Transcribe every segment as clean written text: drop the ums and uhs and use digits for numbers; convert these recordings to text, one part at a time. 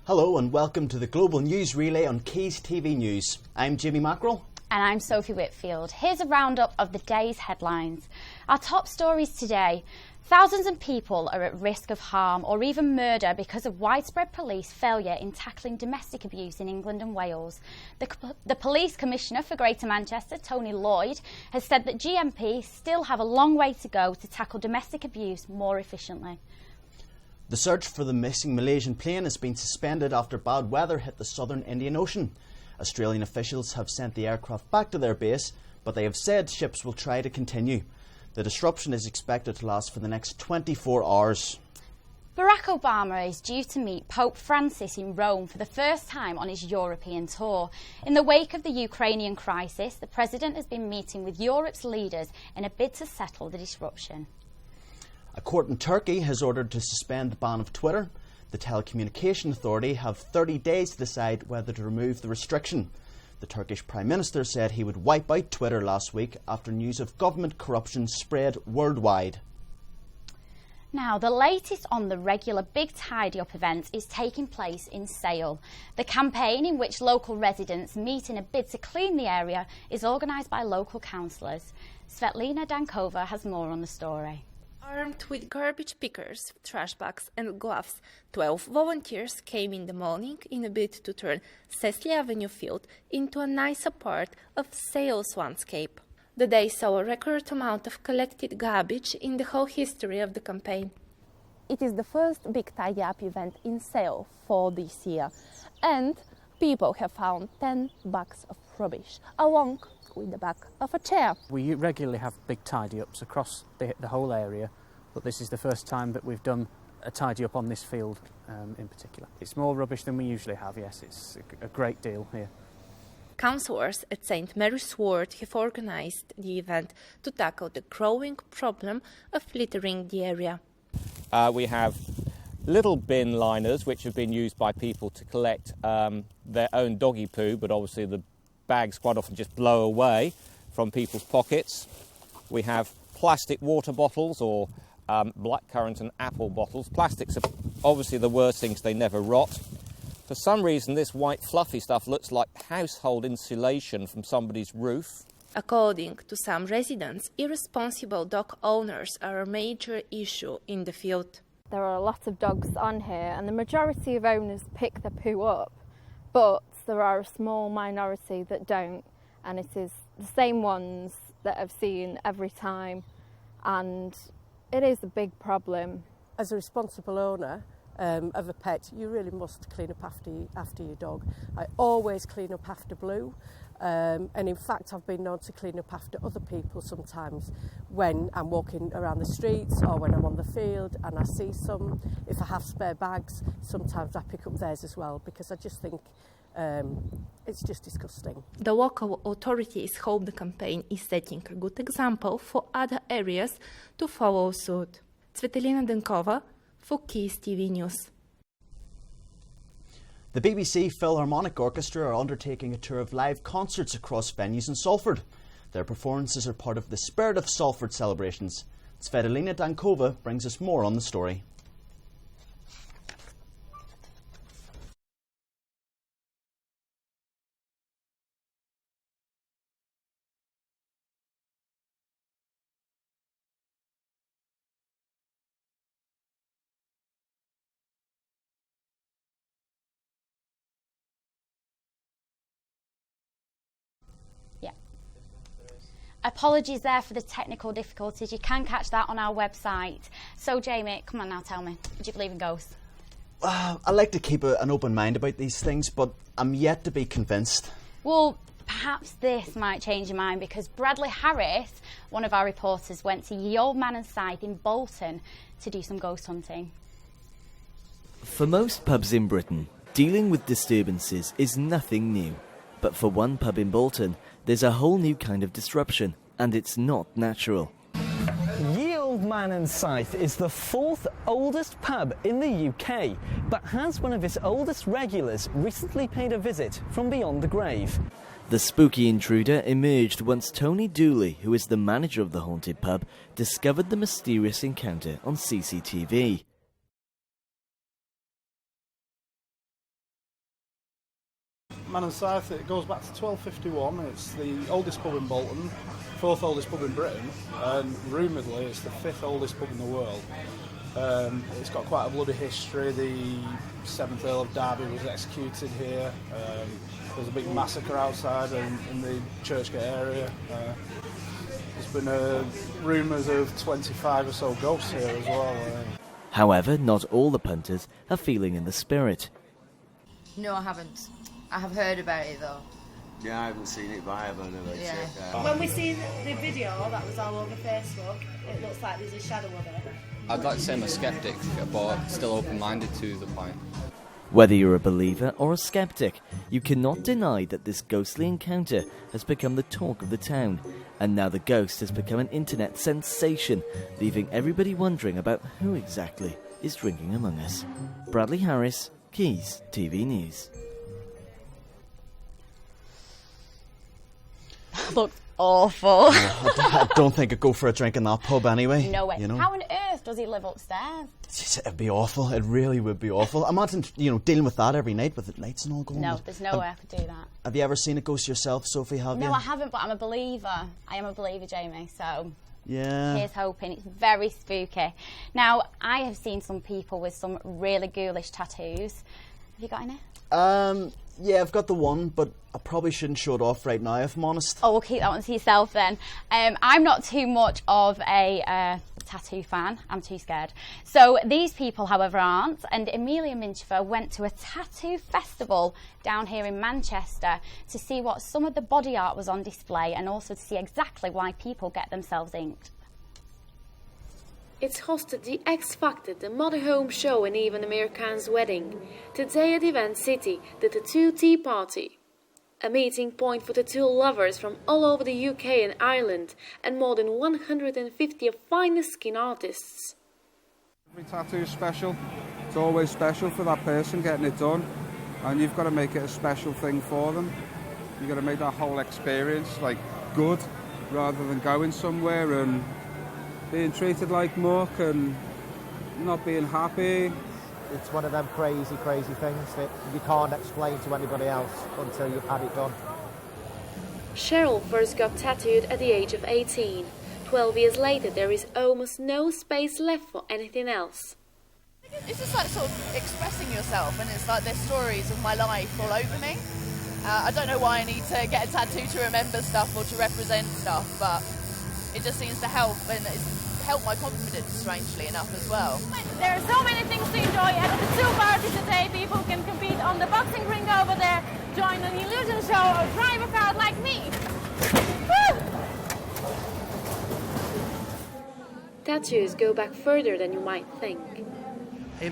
Hello and welcome to the Global News Relay on Quays TV News. I'm Jimmy Mackerel. And I'm Sophie Whitfield. Here's a roundup of the day's headlines. Our top stories today. Thousands of people are at risk of harm or even murder because of widespread police failure in tackling domestic abuse in England and Wales. The Police Commissioner for Greater Manchester, Tony Lloyd, has said that GMP still have a long way to go to tackle domestic abuse more efficiently. The search for the missing Malaysian plane has been suspended after bad weather hit the southern Indian Ocean. Australian officials have sent the aircraft back to their base, but they have said ships will try to continue. The disruption is expected to last for the next 24 hours. Barack Obama is due to meet Pope Francis in Rome for the first time on his European tour. In the wake of the Ukrainian crisis, the president has been meeting with Europe's leaders in a bid to settle the disruption. A court in Turkey has ordered to suspend the ban of Twitter. The Telecommunication Authority have 30 days to decide whether to remove the restriction. The Turkish Prime Minister said he would wipe out Twitter last week after news of government corruption spread worldwide. Now, the latest on the regular Big Tidy Up event is taking place in Sale. The campaign, in which local residents meet in a bid to clean the area, is organised by local councillors. Svetlina Dankova has more on the story. Armed with garbage pickers, trash bags and gloves, 12 volunteers came in the morning in a bid to turn Cecily Avenue field into a nicer part of Sale's landscape. The day saw a record amount of collected garbage in the whole history of the campaign. It is the first big tidy up event in Sale for this year, and people have found 10 bags of rubbish, along with the back of a chair. We regularly have big tidy-ups across the whole area, but this is the first time that we've done a tidy-up on this field in particular. It's more rubbish than we usually have, yes, it's a great deal here. Councillors at St Mary's Ward have organised the event to tackle the growing problem of littering the area. We have little bin liners which have been used by people to collect their own doggy poo, but obviously the bags quite often just blow away from people's pockets. We have plastic water bottles or blackcurrant and apple bottles. Plastics are obviously the worst things, they never rot. For some reason this white fluffy stuff looks like household insulation from somebody's roof. According to some residents, irresponsible dog owners are a major issue in the field. There are a lot of dogs on here and the majority of owners pick the poo up, but there are a small minority that don't, and it is the same ones that I've seen every time, and it is a big problem. As a responsible owner of a pet, you really must clean up after your dog. I always clean up after Blue, and in fact I've been known to clean up after other people sometimes when I'm walking around the streets or when I'm on the field and I see some. If I have spare bags, sometimes I pick up theirs as well, because I just think it's just disgusting. The local authorities hope the campaign is setting a good example for other areas to follow suit. Svetlina Dankova for Quays TV News. The BBC Philharmonic Orchestra are undertaking a tour of live concerts across venues in Salford. Their performances are part of the Spirit of Salford celebrations. Svetlina Dankova brings us more on the story. Apologies there for the technical difficulties. You can catch that on our website. So, Jamie, come on now, tell me, do you believe in ghosts? I like to keep an open mind about these things, but I'm yet to be convinced. Well, perhaps this might change your mind, because Bradley Harris, one of our reporters, went to Ye Old Man and Scythe in Bolton to do some ghost hunting. For most pubs in Britain, dealing with disturbances is nothing new. But for one pub in Bolton, there's a whole new kind of disruption, and it's not natural. Ye Old Man and Scythe is the 4th oldest pub in the UK, but has one of its oldest regulars recently paid a visit from beyond the grave. The spooky intruder emerged once Tony Dooley, who is the manager of the haunted pub, discovered the mysterious encounter on CCTV. Man and Scythe, it goes back to 1251. It's the oldest pub in Bolton, 4th oldest pub in Britain, and rumouredly it's the 5th oldest pub in the world. It's got quite a bloody history. The 7th Earl of Derby was executed here. There was a big massacre outside in the Churchgate area. There's been rumours of 25 or so ghosts here as well. However, not all the punters are feeling in the spirit. No, I haven't. I have heard about it though. Yeah, I haven't seen it, but I have heard about it. When we see the video that was all over Facebook, it looks like there's a shadow of it. I'd like to say I'm a skeptic, but still open-minded to the point. Whether you're a believer or a skeptic, you cannot deny that this ghostly encounter has become the talk of the town, and now the ghost has become an internet sensation, leaving everybody wondering about who exactly is drinking among us. Bradley Harris, Quays TV News. Looks awful. I don't think I'd go for a drink in that pub anyway. No way. You know? How on earth does he live upstairs? It'd be awful. It really would be awful. Imagine, dealing with that every night with the lights and all going. No, there's no way I could do that. Have you ever seen a ghost yourself, Sophie? Have you? No, I haven't, but I'm a believer. I am a believer, Jamie, so yeah. Here's hoping. It's very spooky. Now, I have seen some people with some really ghoulish tattoos. Have you got any? Yeah, I've got the one, but I probably shouldn't show it off right now, if I'm honest. Oh, we'll keep that one to yourself then. I'm not too much of a tattoo fan. I'm too scared. So these people, however, aren't. And Amelia Minchfer went to a tattoo festival down here in Manchester to see what some of the body art was on display and also to see exactly why people get themselves inked. It's hosted the X Factor, the motorhome show and even Amir Khan's wedding. Today at Event City, the Tattoo Tea Party. A meeting point for tattoo lovers from all over the UK and Ireland and more than 150 of finest skin artists. Every tattoo is special. It's always special for that person getting it done, and you've got to make it a special thing for them. You've got to make that whole experience good rather than going somewhere and being treated like muck and not being happy. It's one of them crazy things that you can't explain to anybody else until you've had it done. Cheryl first got tattooed at the age of 18. 12 years later, there is almost no space left for anything else. It's just like sort of expressing yourself, and it's like there's stories of my life all over me. I don't know why I need to get a tattoo to remember stuff or to represent stuff, but it just seems to help, and it's helped my confidence, strangely enough, as well. There are so many things to enjoy at the tattoo party today. People can compete on the boxing ring over there, join an illusion show, or drive a car like me. Woo! Tattoos go back further than you might think.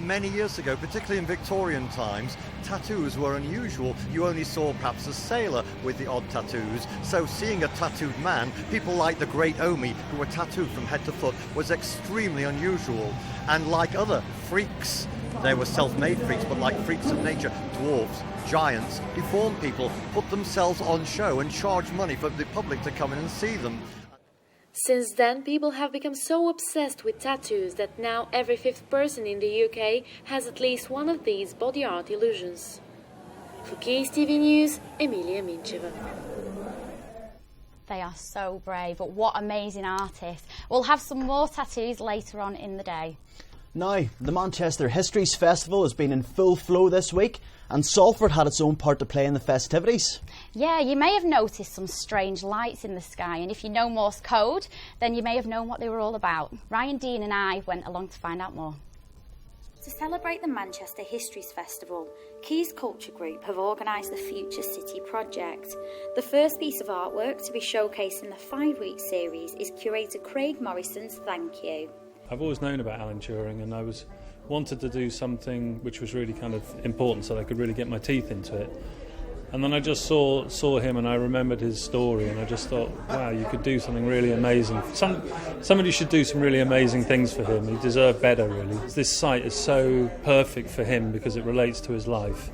Many years ago, particularly in Victorian times, tattoos were unusual. You only saw perhaps a sailor with the odd tattoos. So seeing a tattooed man, people like the great Omi, who were tattooed from head to foot, was extremely unusual. And like other freaks, they were self-made freaks, but like freaks of nature, dwarfs, giants, deformed people, put themselves on show and charged money for the public to come in and see them. Since then, people have become so obsessed with tattoos that now every 5th person in the UK has at least one of these body art illusions. For Quays TV News, Amelia Mincheva. They are so brave, but what amazing artists. We'll have some more tattoos later on in the day. Now, the Manchester Histories Festival has been in full flow this week, and Salford had its own part to play in the festivities. Yeah, you may have noticed some strange lights in the sky, and if you know Morse code, then you may have known what they were all about. Ryan Dean and I went along to find out more. To celebrate the Manchester Histories Festival, Quays Culture Group have organised the Future City project. The first piece of artwork to be showcased in the 5-week series is curator Craig Morrison's Thank You. I've always known about Alan Turing, and I wanted to do something which was really kind of important so that I could really get my teeth into it. And then I just saw him, and I remembered his story, and I just thought, wow, you could do something really amazing. Somebody should do some really amazing things for him. He deserved better, really. This site is so perfect for him because it relates to his life.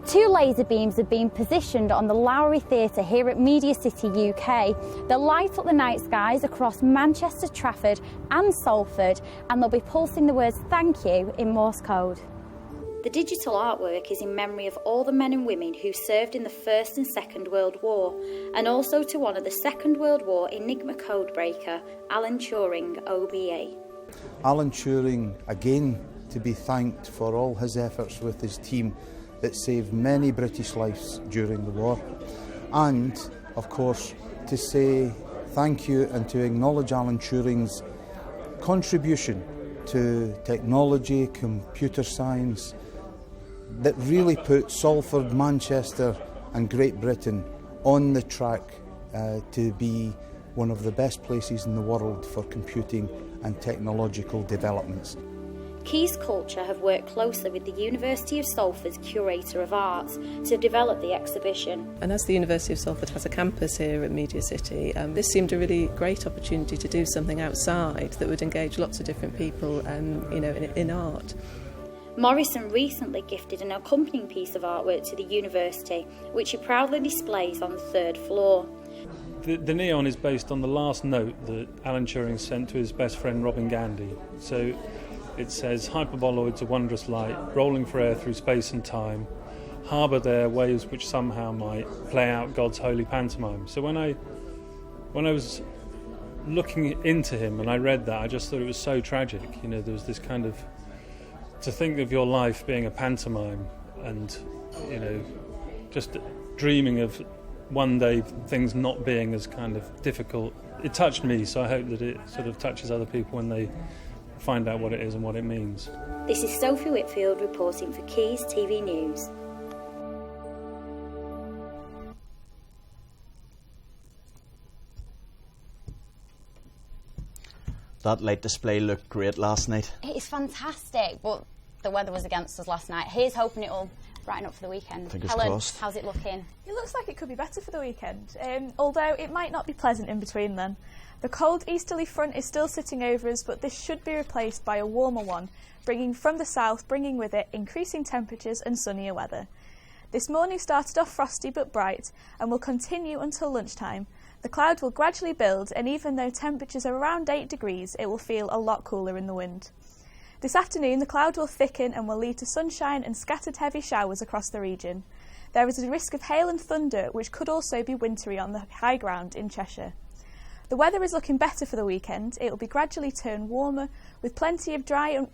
2 laser beams have been positioned on the Lowry Theatre here at Media City UK. They'll light up the night skies across Manchester, Trafford and Salford, and they'll be pulsing the words thank you in Morse code. The digital artwork is in memory of all the men and women who served in the First and Second World War, and also to honour the Second World War Enigma codebreaker, Alan Turing, OBE. Alan Turing, again, to be thanked for all his efforts with his team that saved many British lives during the war. And, of course, to say thank you and to acknowledge Alan Turing's contribution to technology, computer science, that really put Salford, Manchester and Great Britain on the track to be one of the best places in the world for computing and technological developments. Quays Culture have worked closely with the University of Salford's Curator of Arts to develop the exhibition. And as the University of Salford has a campus here at Media City, this seemed a really great opportunity to do something outside that would engage lots of different people in art. Morrison recently gifted an accompanying piece of artwork to the university, which he proudly displays on the third floor. The neon is based on the last note that Alan Turing sent to his best friend Robin Gandy. So it says, "Hyperboloids, a wondrous light, rolling for air through space and time, harbour there waves which somehow might play out God's holy pantomime." So when I was looking into him and I read that, I just thought it was so tragic. You know, there was this kind of, to think of your life being a pantomime and, you know, just dreaming of one day things not being as kind of difficult. It touched me, so I hope that it sort of touches other people when they find out what it is and what it means. This is Sophie Whitfield reporting for Quays TV News. That light display looked great last night. It is fantastic, but the weather was against us last night. Here's hoping it'll brighten up for the weekend. Fingers Helen, crossed. how's it looking? It looks like it could be better for the weekend, although it might not be pleasant in between then. The cold easterly front is still sitting over us, but this should be replaced by a warmer one, bringing from the south, bringing with it increasing temperatures and sunnier weather. This morning started off frosty but bright and will continue until lunchtime. The cloud will gradually build, and even though temperatures are around 8 degrees, it will feel a lot cooler in the wind. This afternoon, the cloud will thicken and will lead to sunshine and scattered heavy showers across the region. There is a risk of hail and thunder, which could also be wintry on the high ground in Cheshire. The weather is looking better for the weekend. It will be gradually turn warmer with plenty of dry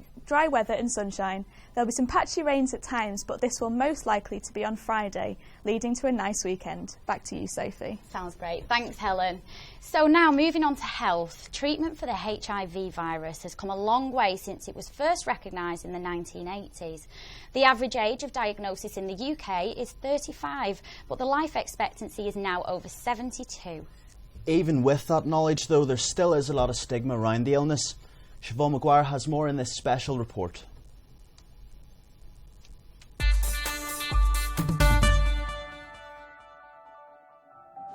weather and sunshine. There will be some patchy rains at times, but this will most likely to be on Friday, leading to a nice weekend. Back to you, Sophie. Sounds great. Thanks, Helen. So now moving on to health. Treatment for the HIV virus has come a long way since it was first recognised in the 1980s. The average age of diagnosis in the UK is 35, but the life expectancy is now over 72. Even with that knowledge, though, there still is a lot of stigma around the illness. Siobhan Maguire has more in this special report.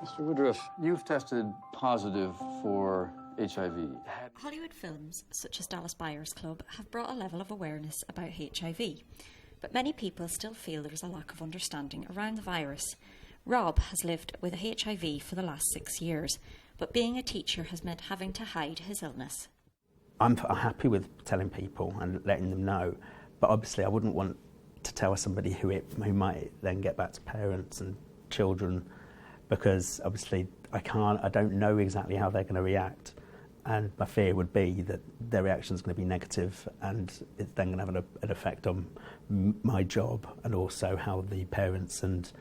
Mr. Woodruff, you've tested positive for HIV. Hollywood films, such as Dallas Buyers Club, have brought a level of awareness about HIV, but many people still feel there is a lack of understanding around the virus. Rob has lived with HIV for the last 6 years, but being a teacher has meant having to hide his illness. I'm happy with telling people and letting them know, but obviously I wouldn't want to tell somebody who might then get back to parents and children, because obviously I don't know exactly how they're going to react, and my fear would be that their reaction is going to be negative, and it's then going to have an effect on my job and also how the parents and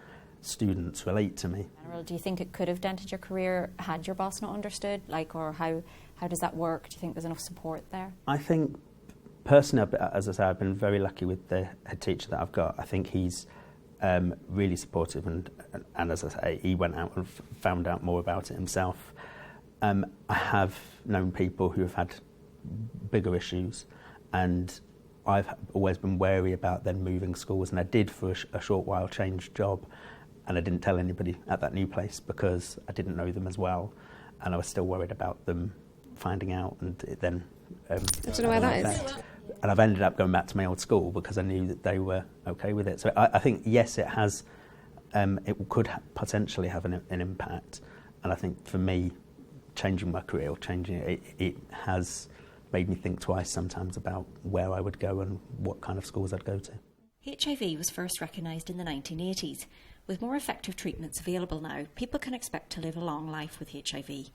students relate to me. Do you think it could have dented your career had your boss not understood? Or how does that work? Do you think there's enough support there? I think, personally, as I say, I've been very lucky with the head teacher that I've got. I think he's really supportive, and as I say, he went out and found out more about it himself. I have known people who have had bigger issues, and I've always been wary about them moving schools, and I did for a short while change job, and I didn't tell anybody at that new place because I didn't know them as well, and I was still worried about them finding out, and it then I don't know why that is. And I've ended up going back to my old school because I knew that they were okay with it. So I think, yes, it has. It could potentially have an impact, and I think for me, changing my career or changing it has made me think twice sometimes about where I would go and what kind of schools I'd go to. HIV was first recognised in the 1980s. With more effective treatments available now, people can expect to live a long life with HIV.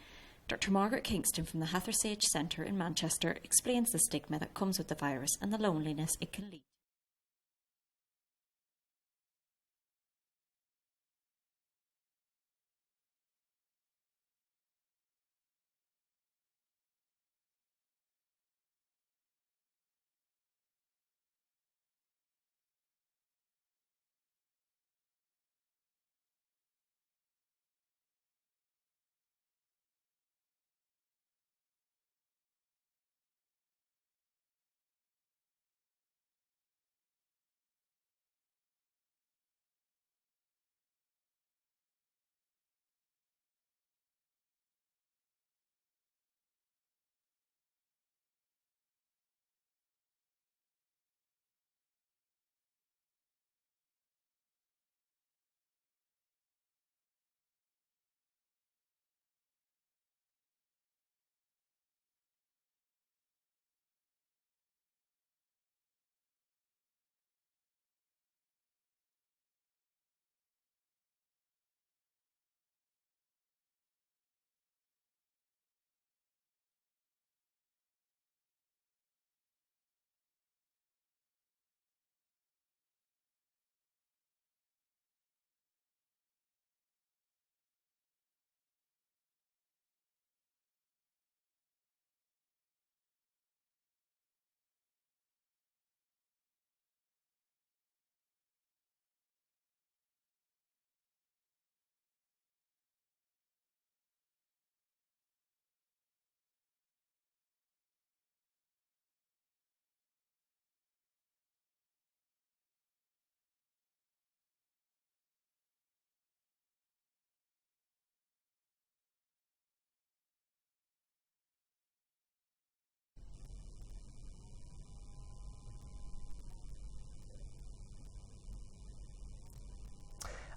Dr. Margaret Kingston from the Hathersage Centre in Manchester explains the stigma that comes with the virus and the loneliness it can lead.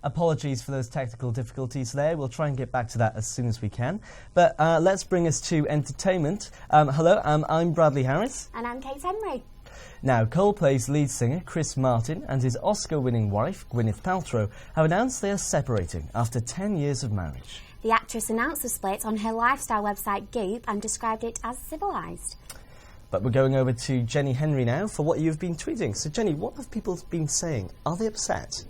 Apologies for those technical difficulties there. We'll try and get back to that as soon as we can. But let's bring us to entertainment. Hello, I'm Bradley Harris. And I'm Kate Henry. Now, Coldplay's lead singer, Chris Martin, and his Oscar-winning wife, Gwyneth Paltrow, have announced they are separating after 10 years of marriage. The actress announced the split on her lifestyle website Goop and described it as civilised. But we're going over to Jenny Henry now for what you've been tweeting. So, Jenny, what have people been saying? Are they upset?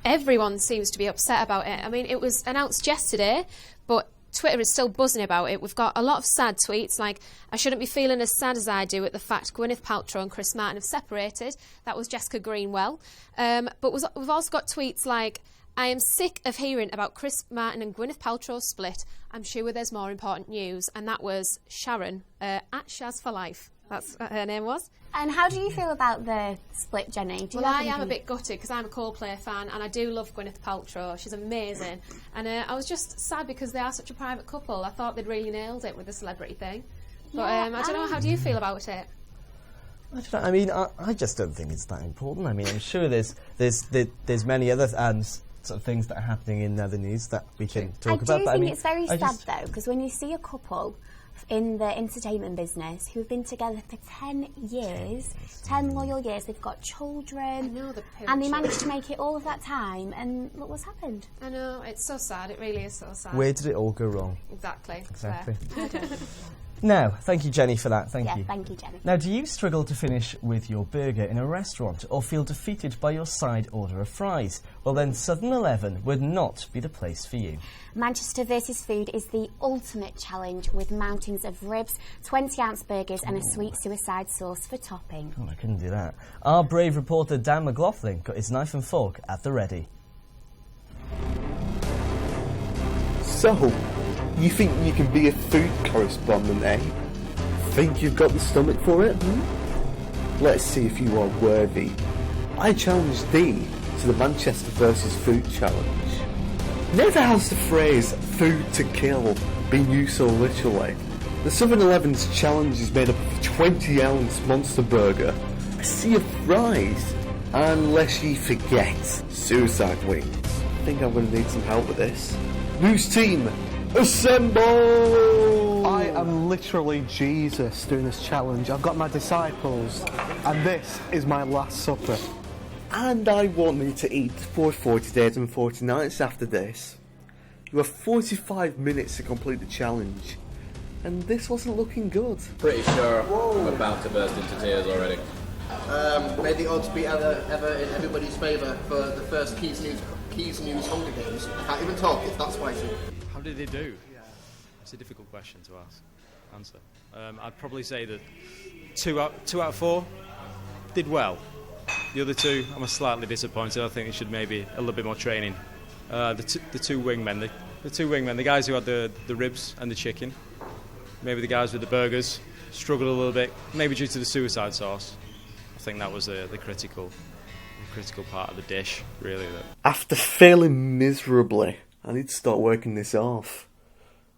Everyone seems to be upset about it. I mean, it was announced yesterday, but Twitter is still buzzing about it. We've got a lot of sad tweets, like, I shouldn't be feeling as sad as I do at the fact Gwyneth Paltrow and Chris Martin have separated. That was Jessica Greenwell. But we've also got tweets like, I am sick of hearing about Chris Martin and Gwyneth Paltrow's split. I'm sure there's more important news. And that was Sharon, at Shaz for Life. That's what her name was. And how do you feel about the split, Jenny? Well, I am a bit gutted because I'm a Coldplay fan and I do love Gwyneth Paltrow. She's amazing. And I was just sad because they are such a private couple. I thought they'd really nailed it with the celebrity thing. But I don't know, how do you feel about it? I don't know. I mean, I just don't think it's that important. I mean, I'm sure there's many other sort of things that are happening in other news that we can talk about. I do think it's very sad, though, because when you see a couple in the entertainment business who've been together for 10 years, 10 loyal years, they've got children, and they managed to make it all of that time, and look what's happened. I know, it's so sad, it really is so sad. Where did it all go wrong? Exactly. Now, thank you, Jenny, for that. Thank you. Yeah, thank you, Jenny. Now, do you struggle to finish with your burger in a restaurant or feel defeated by your side order of fries? Well, then Southern 11 would not be the place for you. Manchester vs Food is the ultimate challenge with mountains of ribs, 20-ounce burgers and a sweet suicide sauce for topping. Oh, I couldn't do that. Our brave reporter Dan McLaughlin got his knife and fork at the ready. So, you think you can be a food correspondent, eh? Think you've got the stomach for it? Let's see if you are worthy. I challenge thee to the Manchester vs Food Challenge. Never has the phrase food to kill been used so literally. The Southern 11's challenge is made up of a 20-ounce monster burger, a sea of fries, and lest ye forget, suicide wings. I think I'm going to need some help with this. Moose team, assemble! I am literally Jesus doing this challenge. I've got my disciples, and this is my last supper. And I want you to eat for 40 days and 40 nights after this. You have 45 minutes to complete the challenge. And this wasn't looking good. Pretty sure I'm about to burst into tears already. May the odds be ever in everybody's favour for the first Quays News Hunger Games. I can't even talk, it's that spicy. How did they do? It's a difficult question to answer. I'd probably say that two out of 4 did well. The other 2, I'm slightly disappointed. I think they should maybe a little bit more training. The two wingmen, the guys who had the ribs and the chicken, maybe the guys with the burgers struggled a little bit, maybe due to the suicide sauce. I think that was the critical part of the dish, really. After failing miserably, I need to start working this off.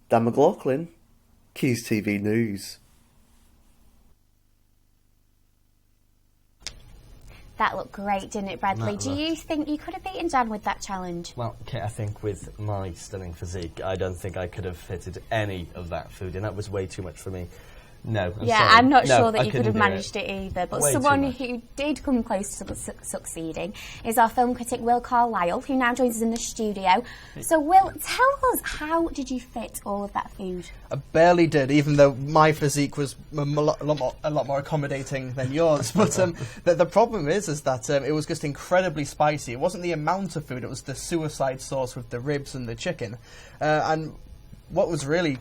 Dan McLaughlin, Quays TV News. That looked great, didn't it, Bradley? That Do you think you could have beaten Dan with that challenge? Well, Kate, I think with my stunning physique, I don't think I could have fitted any of that food in. That was way too much for me. No, I'm sorry. I'm not No, sure that I you could have couldn't do managed it either. But Way too someone much. who did come close to succeeding is our film critic Will Carlisle, who now joins us in the studio. So, Will, tell us, how did you fit all of that food? I barely did, even though my physique was a lot more accommodating than yours. But the problem is that it was just incredibly spicy. It wasn't the amount of food; it was the suicide sauce with the ribs and the chicken. And what was really,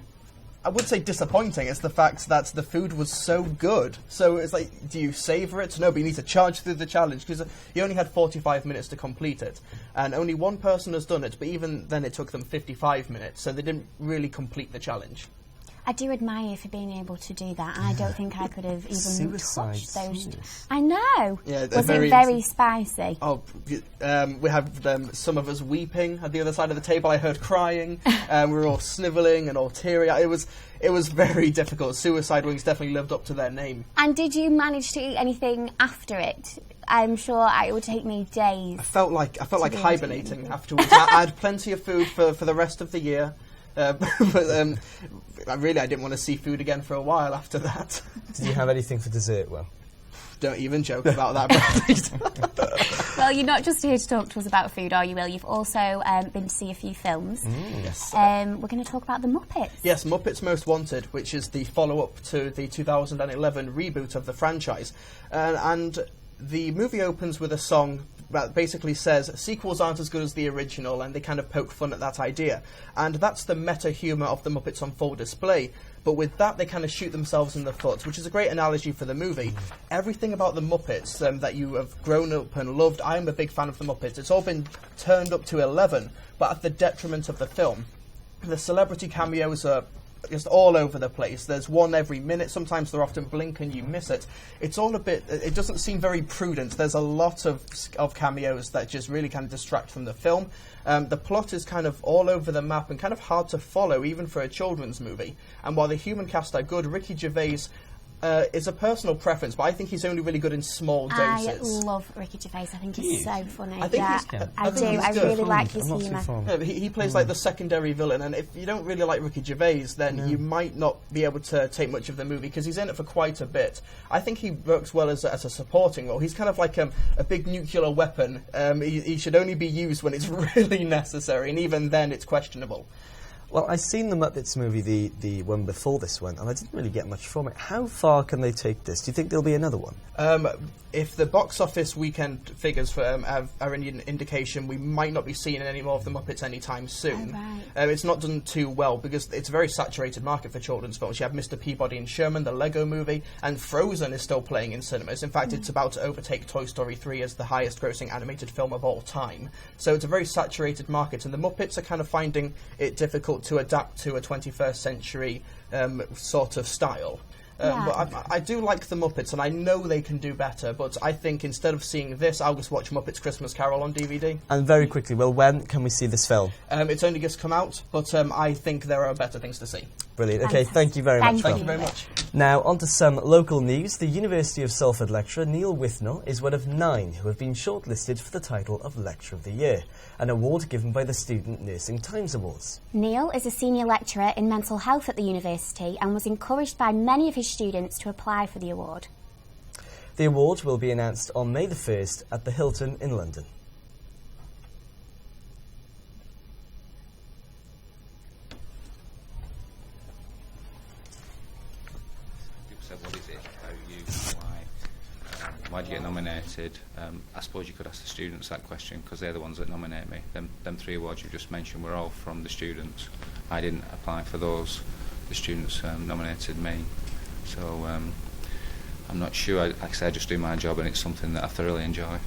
I would say, disappointing is the fact that the food was so good. So it's like, do you savour it? No, but you need to charge through the challenge because you only had 45 minutes to complete it. And only one person has done it, but even then it took them 55 minutes, so they didn't really complete the challenge. I do admire you for being able to do that. I don't think I could have even touched those. sauce. I know. Yeah, was it very spicy? Oh, we have some of us weeping at the other side of the table. I heard crying. We were all snivelling and all teary. It was very difficult. Suicide Wings definitely lived up to their name. And did you manage to eat anything after it? I'm sure it would take me days. I felt like hibernating afterwards. I had plenty of food for the rest of the year. But I didn't want to see food again for a while after that. Did you have anything for dessert, Will? Don't even joke about that, Bradley. Well, you're not just here to talk to us about food, are you, Will? You've also been to see a few films. Yes. We're going to talk about The Muppets. Yes, Muppets Most Wanted, which is the follow-up to the 2011 reboot of the franchise. And the movie opens with a song that basically says sequels aren't as good as the original, and they kind of poke fun at that idea. And that's the meta humour of the Muppets on full display. But with that, they kind of shoot themselves in the foot, which is a great analogy for the movie. Everything about the Muppets that you have grown up and loved, I'm a big fan of the Muppets. It's all been turned up to 11, but at the detriment of the film. The celebrity cameos are just all over the place. There's one every minute. Sometimes they're often blink and you miss it. It's all a bit. It doesn't seem very prudent. There's a lot of cameos that just really kind of distract from the film. The plot is kind of all over the map and kind of hard to follow, even for a children's movie. And while the human cast are good, Ricky Gervais is a personal preference, but I think he's only really good in small doses. I love Ricky Gervais. I think he's so funny. I think I do. I really like his humour. Yeah, he plays like the secondary villain, and if you don't really like Ricky Gervais, then you might not be able to take much of the movie because he's in it for quite a bit. I think he works well as a supporting role. He's kind of like a big nuclear weapon. He should only be used when it's really necessary, and even then it's questionable. Well, I've seen the Muppets movie, the one before this one, and I didn't really get much from it. How far can they take this? Do you think there'll be another one? If the box office weekend figures are any indication, we might not be seeing any more of the Muppets anytime soon. It's not done too well because it's a very saturated market for children's films. You have Mr. Peabody and Sherman, the Lego movie, and Frozen is still playing in cinemas. In fact, it's about to overtake Toy Story 3 as the highest-grossing animated film of all time. So it's a very saturated market, and the Muppets are kind of finding it difficult to adapt to a 21st century sort of style. But I do like the Muppets, and I know they can do better, but I think instead of seeing this, I'll just watch Muppets Christmas Carol on DVD. And very quickly, Will, when can we see this film? It's only just come out, but I think there are better things to see. Brilliant. Okay, thank you very much, Will. Thank you very much. Now, on to some local news. The University of Salford lecturer Neil Withnell is one of 9 who have been shortlisted for the title of Lecturer of the Year, an award given by the Student Nursing Times Awards. Neil is a senior lecturer in mental health at the university and was encouraged by many of his students to apply for the award. The award will be announced on May the 1st at the Hilton in London. What is it about you? Why do you get nominated? I suppose you could ask the students that question because they're the ones that nominate me. Them 3 awards you just mentioned were all from the students. I didn't apply for those. The students nominated me. So I'm not sure. Like I say, I just do my job and it's something that I thoroughly enjoy.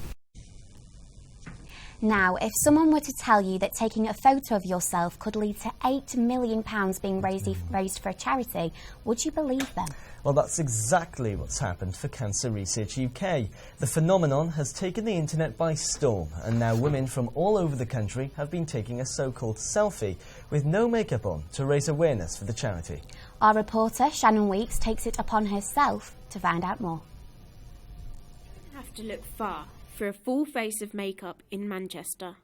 Now, if someone were to tell you that taking a photo of yourself could lead to £8 million being raised for a charity, would you believe them? Well, that's exactly what's happened for Cancer Research UK. The phenomenon has taken the internet by storm, and now women from all over the country have been taking a so-called selfie with no makeup on to raise awareness for the charity. Our reporter, Shannon Weeks, takes it upon herself to find out more. You have to look far for a full face of makeup in Manchester.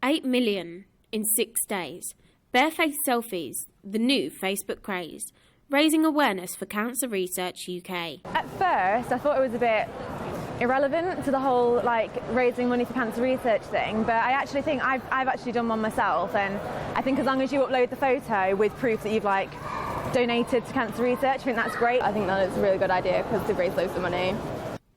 8 million in 6 days. Barefaced selfies, the new Facebook craze, raising awareness for Cancer Research UK. At first, I thought it was a bit irrelevant to the whole raising money for cancer research thing, but I actually think I've actually done one myself, and I think as long as you upload the photo with proof that you've donated to cancer research, I think that's great. I think that is a really good idea because they've raised loads of money.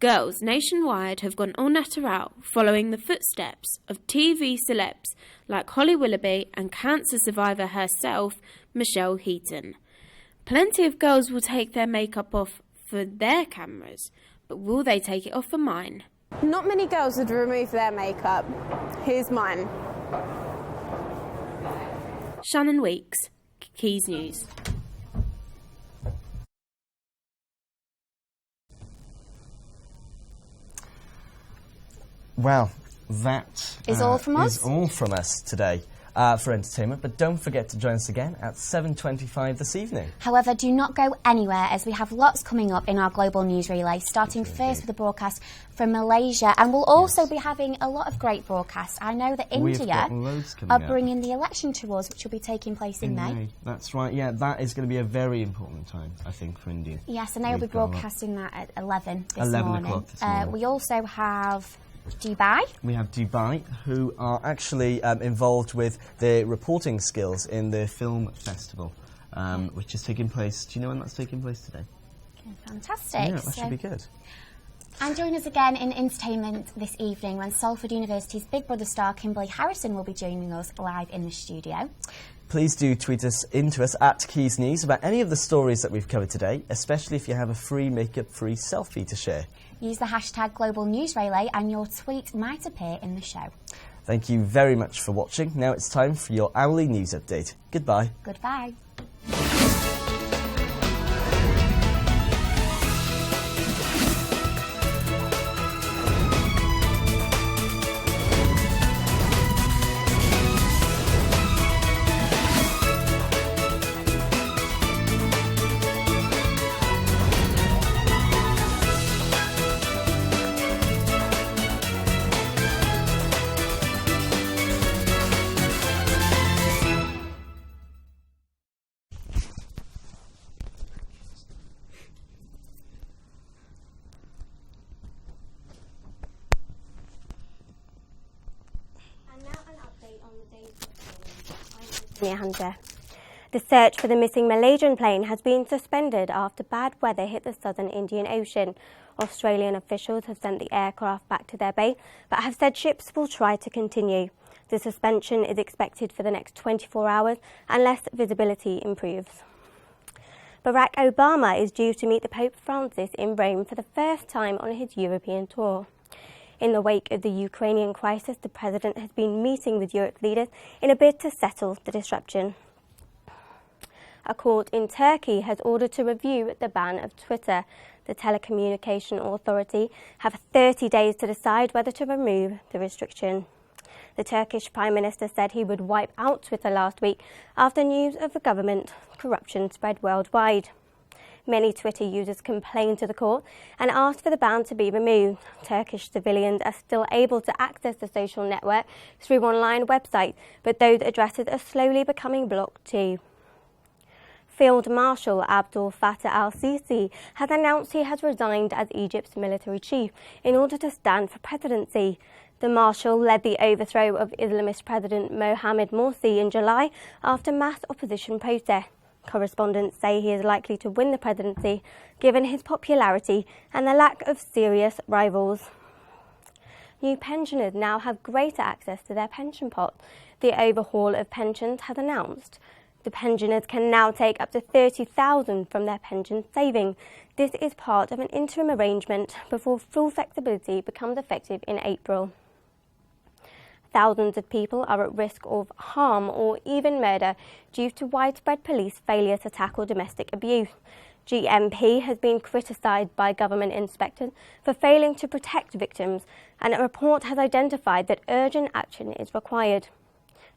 Girls nationwide have gone au naturel following the footsteps of TV celebs like Holly Willoughby and cancer survivor herself, Michelle Heaton. Plenty of girls will take their makeup off for their cameras, but will they take it off for mine? Not many girls would remove their makeup. Here's mine. Shannon Weeks, Quays News. Well, that is all from us. Is all from us today for entertainment. But don't forget to join us again at 7:25 this evening. However, do not go anywhere as we have lots coming up in our global news relay. Starting first with a broadcast from Malaysia, and we'll also be having a lot of great broadcasts. I know that India are bringing the election to us, which will be taking place in May. That's right. Yeah, that is going to be a very important time, I think, for India. Yes, and they'll be broadcasting that at 11 this 11 morning. o'clock this morning. We also have Dubai. We have Dubai, who are actually involved with the reporting skills in the film festival, which is taking place. Do you know when that's taking place today? Fantastic. Yeah, that should be good. And join us again in entertainment this evening when Salford University's Big Brother star Kimberly Harrison will be joining us live in the studio. Please do tweet us into us at Quays News about any of the stories that we've covered today, especially if you have a free makeup-free selfie to share. Use the hashtag Global News Relay and your tweet might appear in the show. Thank you very much for watching. Now it's time for your hourly news update. Goodbye. Goodbye. Hunter. The search for the missing Malaysian plane has been suspended after bad weather hit the southern Indian Ocean. Australian officials have sent the aircraft back to their base, but have said ships will try to continue. The suspension is expected for the next 24 hours unless visibility improves. Barack Obama is due to meet the Pope Francis in Rome for the first time on his European tour. In the wake of the Ukrainian crisis, the president has been meeting with Europe's leaders in a bid to settle the disruption. A court in Turkey has ordered to review the ban of Twitter. The telecommunication authority have 30 days to decide whether to remove the restriction. The Turkish Prime Minister said he would wipe out Twitter last week after news of the government corruption spread worldwide. Many Twitter users complained to the court and asked for the ban to be removed. Turkish civilians are still able to access the social network through online websites, but those addresses are slowly becoming blocked too. Field Marshal Abdel Fattah al-Sisi has announced he has resigned as Egypt's military chief in order to stand for presidency. The Marshal led the overthrow of Islamist President Mohamed Morsi in July after mass opposition protests. Correspondents say he is likely to win the presidency, given his popularity and the lack of serious rivals. New pensioners now have greater access to their pension pot. The overhaul of pensions has announced. The pensioners can now take up to $30,000 from their pension saving. This is part of an interim arrangement before full flexibility becomes effective in April. Thousands of people are at risk of harm or even murder due to widespread police failure to tackle domestic abuse. GMP has been criticised by government inspectors for failing to protect victims, and a report has identified that urgent action is required.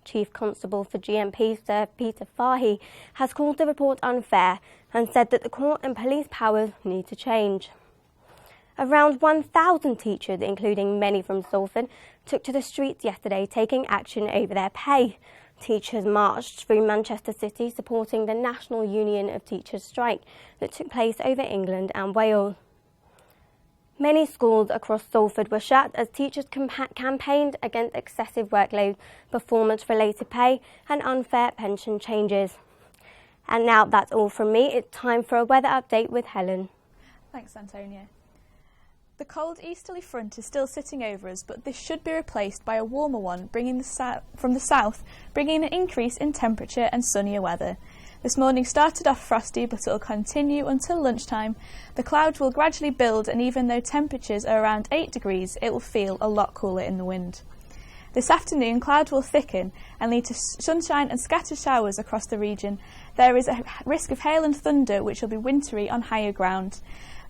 Chief Constable for GMP, Sir Peter Fahy, has called the report unfair and said that the court and police powers need to change. Around 1,000 teachers, including many from Salford, took to the streets yesterday taking action over their pay. Teachers marched through Manchester City supporting the National Union of Teachers strike that took place over England and Wales. Many schools across Salford were shut as teachers campaigned against excessive workload, performance-related pay and unfair pension changes. And now that's all from me. It's time for a weather update with Helen. Thanks, Antonia. The cold easterly front is still sitting over us, but this should be replaced by a warmer one from the south, bringing an increase in temperature and sunnier weather. This morning started off frosty, but it will continue until lunchtime. The clouds will gradually build, and even though temperatures are around 8 degrees, it will feel a lot cooler in the wind. This afternoon, clouds will thicken and lead to sunshine and scattered showers across the region. There is a risk of hail and thunder, which will be wintry on higher ground.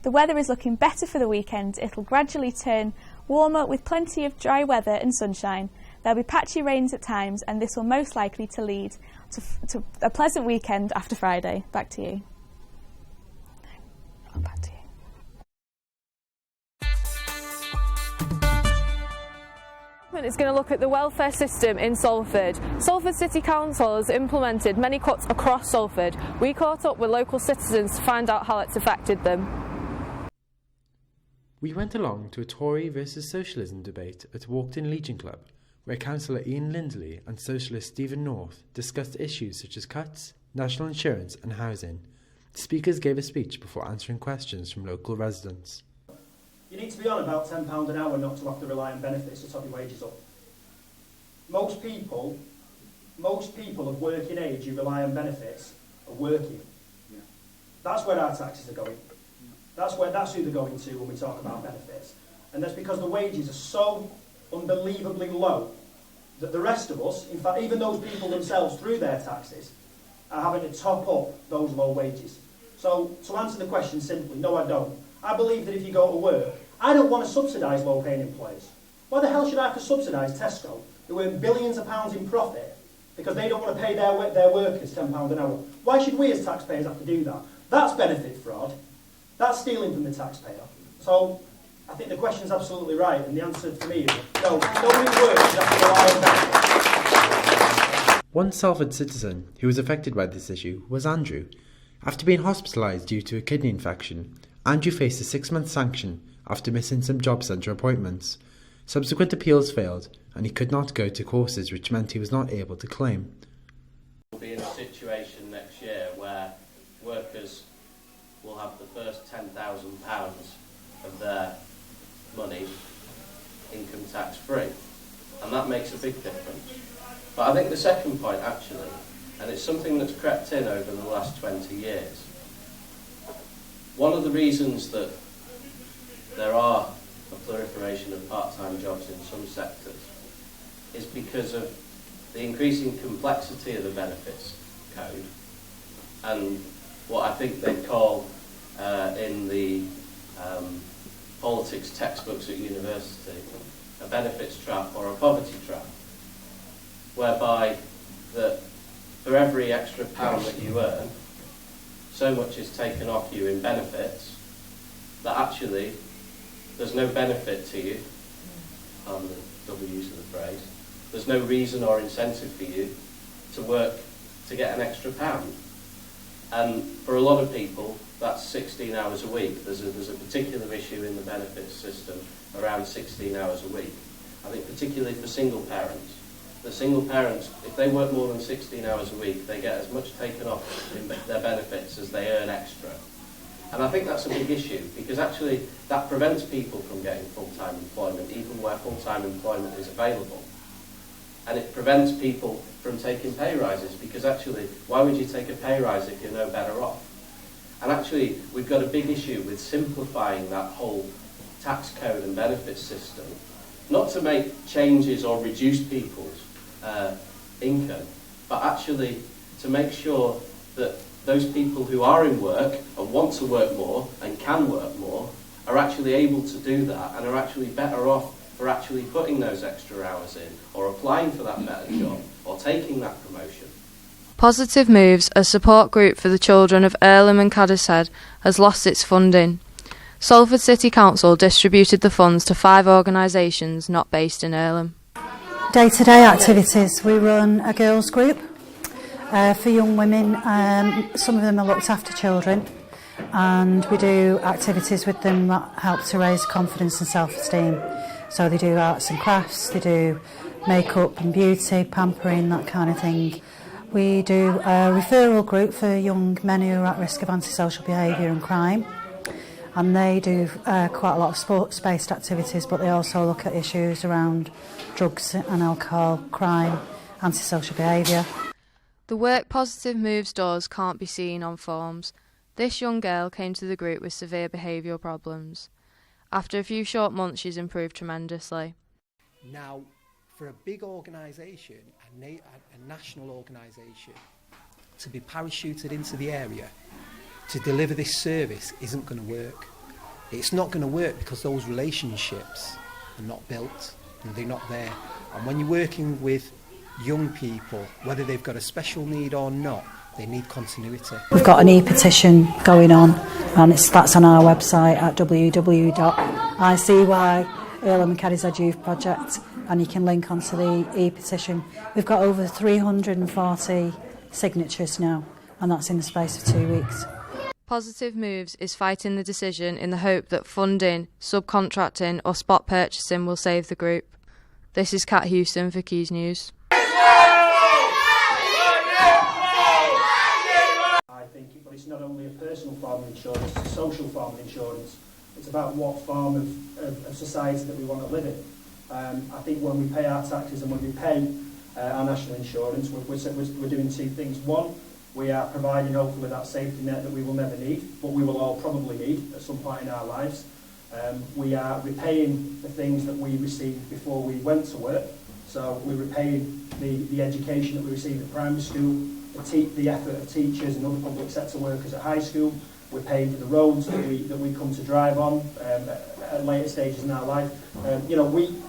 The weather is looking better for the weekend. It'll gradually turn warmer with plenty of dry weather and sunshine. There'll be patchy rains at times, and this will most likely to lead to a pleasant weekend after Friday. Back to you. Back to you. Is going to look at the welfare system in Salford. Salford City Council has implemented many cuts across Salford. We caught up with local citizens to find out how it's affected them. We went along to a Tory versus Socialism debate at Walkden Legion Club, where Councillor Ian Lindley and Socialist Stephen North discussed issues such as cuts, national insurance and housing. The speakers gave a speech before answering questions from local residents. You need to be on about £10 an hour not to have to rely on benefits to top your wages up. Most people of working age who rely on benefits are working. Yeah. That's where our taxes are going. That's who they're going to when we talk about benefits. And that's because the wages are so unbelievably low that the rest of us, in fact even those people themselves through their taxes, are having to top up those low wages. So to answer the question simply, no I don't. I believe that if you go to work, I don't want to subsidise low-paying employers. Why the hell should I have to subsidise Tesco, who earn billions of pounds in profit, because they don't want to pay their workers £10 an hour? Why should we as taxpayers have to do that? That's benefit fraud. That's stealing from the taxpayer. So I think the question's absolutely right, and the answer for me is no, nobody works should have to rely on benefits. One Salford citizen who was affected by this issue was Andrew. After being hospitalised due to a kidney infection, Andrew faced a 6-month sanction after missing some job centre appointments. Subsequent appeals failed, and he could not go to courses, which meant he was not able to claim. We'll be in a situation next year where workers will have the first £10,000 of their money income tax free, and that makes a big difference. But I think the second point actually, and it's something that's crept in over the last 20 years, one of the reasons that there are a proliferation of part-time jobs in some sectors is because of the increasing complexity of the benefits code and what I think they call in the politics textbooks at university a benefits trap or a poverty trap, whereby that for every extra pound that you earn, so much is taken off you in benefits that actually there's no benefit to you, pardon the double use of the phrase, there's no reason or incentive for you to work to get an extra pound. And for a lot of people, that's 16 hours a week. There's a particular issue in the benefits system around 16 hours a week. I think particularly for single parents. The single parents, if they work more than 16 hours a week, they get as much taken off in their benefits as they earn extra. And I think that's a big issue, because actually that prevents people from getting full-time employment, even where full-time employment is available. And it prevents people from taking pay rises, because actually, why would you take a pay rise if you're no better off? And actually, we've got a big issue with simplifying that whole tax code and benefits system, not to make changes or reduce people's income, but actually to make sure that those people who are in work and want to work more and can work more are actually able to do that and are actually better off for actually putting those extra hours in, or applying for that better job, or taking that promotion. Positive Moves, a support group for the children of Earlham and Cadishead, has lost its funding. Salford City Council distributed the funds to 5 organisations not based in Earlham. Day-to-day activities. We run a girls group for young women. Some of them are looked after children, and we do activities with them that help to raise confidence and self-esteem. So they do arts and crafts, they do makeup and beauty, pampering, that kind of thing. We do a referral group for young men who are at risk of antisocial behaviour and crime, and they do quite a lot of sports-based activities, but they also look at issues around drugs and alcohol, crime, antisocial behaviour. The work Positive Moves does can't be seen on forms. This young girl came to the group with severe behavioural problems. After a few short months, she's improved tremendously. Now, for a big organisation, a national organisation, to be parachuted into the area to deliver this service isn't going to work. It's not going to work because those relationships are not built and they're not there. And when you're working with young people, whether they've got a special need or not, they need continuity. We've got an e-petition going on, and that's on our website at www.icy Earlham and Cadishead Youth Project, and you can link onto the e-petition. We've got over 340 signatures now, and that's in the space of 2 weeks. Positive Moves is fighting the decision in the hope that funding, subcontracting or spot purchasing will save the group. This is Kat Houston for Quays News. But it's not only a personal form of insurance, it's a social form of insurance. It's about what form of society that we want to live in. I think when we pay our taxes and when we pay our national insurance, we're doing 2 things. One, we are providing hopefully that safety net that we will never need, but we will all probably need at some point in our lives. We are repaying the things that we received before we went to work. So we're repaying the education that we received at primary school, the effort of teachers and other public sector workers at high school. We're paying for the roads that we come to drive on at later stages in our life.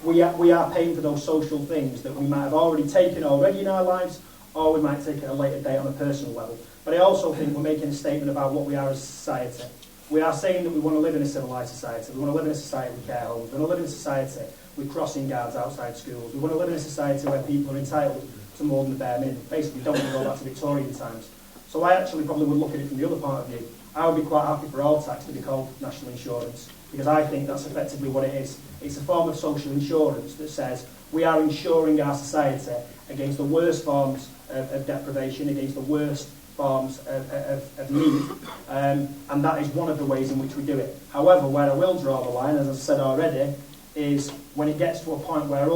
We are paying for those social things that we might have already taken in our lives, or we might take at a later date on a personal level. But I also think we're making a statement about what we are as a society. We are saying that we want to live in a civilised society. We want to live in a society with care homes. We want to live in a society with crossing guards outside schools. We want to live in a society where people are entitled to more than the bare minimum. Basically, we don't want to go back to Victorian times. So I actually probably would look at it from the other point of view. I would be quite happy for all tax to be called national insurance, because I think that's effectively what it is. It's a form of social insurance that says we are insuring our society against the worst forms of deprivation, against the worst forms of need, and that is one of the ways in which we do it. However, where I will draw the line, as I said already, is when it gets to a point where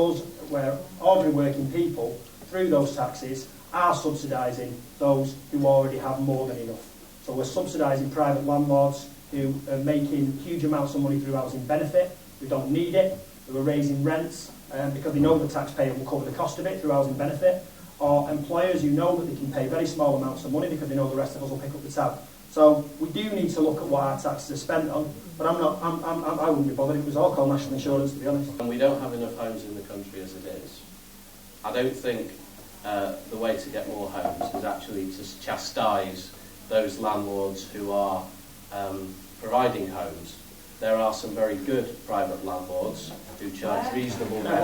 ordinary working people, through those taxes, are subsidising those who already have more than enough. So we're subsidising private landlords who are making huge amounts of money through housing benefit, who don't need it, who are raising rents because they know the taxpayer will cover the cost of it through housing benefit, or employers who know that they can pay very small amounts of money because they know the rest of us will pick up the tab. So we do need to look at what our taxes are spent on, but I wouldn't be bothered if it was all called national insurance, to be honest. And we don't have enough homes in the country as it is. I don't think the way to get more homes is actually to chastise those landlords who are providing homes. There are some very good private landlords who charge reasonable rent.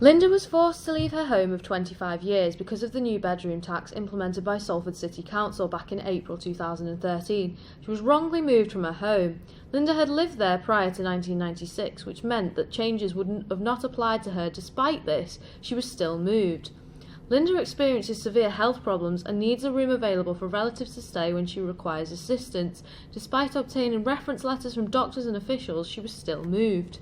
Linda was forced to leave her home of 25 years because of the new bedroom tax implemented by Salford City Council back in April 2013. She was wrongly moved from her home. Linda had lived there prior to 1996, which meant that changes would have not applied to her. Despite this, she was still moved. Linda experiences severe health problems and needs a room available for relatives to stay when she requires assistance. Despite obtaining reference letters from doctors and officials, she was still moved.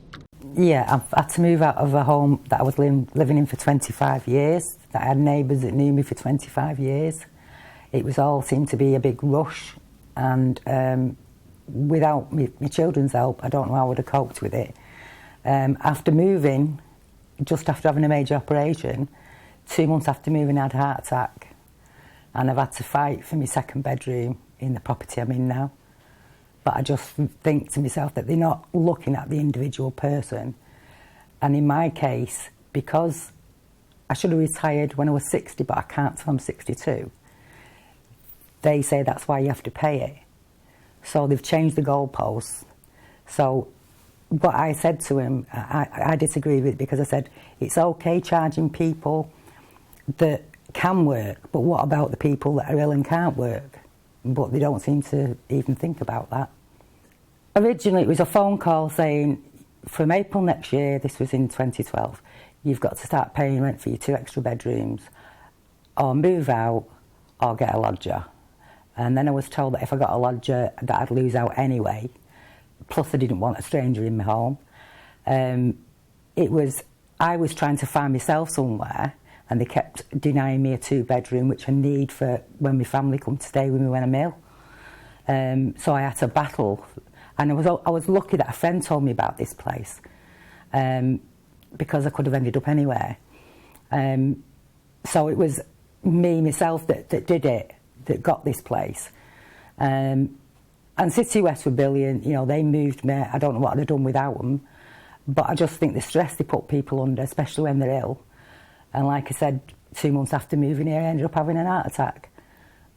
Yeah, I've had to move out of a home that I was living in for 25 years, that I had neighbours that knew me for 25 years. It was all seemed to be a big rush, and without my children's help, I don't know how I would have coped with it. After moving, just after having a major operation, 2 months after moving, I had a heart attack, and I've had to fight for my second bedroom in the property I'm in now. But I just think to myself that they're not looking at the individual person. And in my case, because I should have retired when I was 60, but I can't till I'm 62, they say that's why you have to pay it. So they've changed the goalposts. So what I said to him, I disagreed with it, because I said, it's okay charging people that can work, but what about the people that are ill and can't work? But they don't seem to even think about that. Originally, it was a phone call saying, from April next year, this was in 2012, you've got to start paying rent for your 2 extra bedrooms, or move out, or get a lodger. And then I was told that if I got a lodger, that I'd lose out anyway. Plus, I didn't want a stranger in my home. I was trying to find myself somewhere, and they kept denying me a 2-bedroom, which I need for when my family come to stay with me when I'm ill. So I had to battle, and I was lucky that a friend told me about this place, because I could have ended up anywhere. So it was myself that did it, that got this place. And City West were brilliant, you know, they moved me. I don't know what I'd have done without them, but I just think the stress they put people under, especially when they're ill. And like I said, 2 months after moving here, I ended up having an heart attack.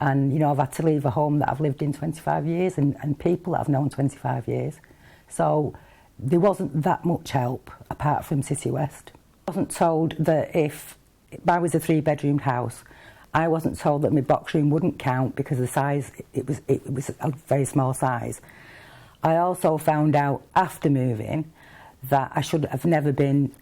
And, you know, I've had to leave a home that I've lived in 25 years and people that I've known 25 years. So there wasn't that much help apart from City West. I wasn't told that if I was a 3-bedroom house, I wasn't told that my box room wouldn't count because the size, it was a very small size. I also found out after moving that I should have never been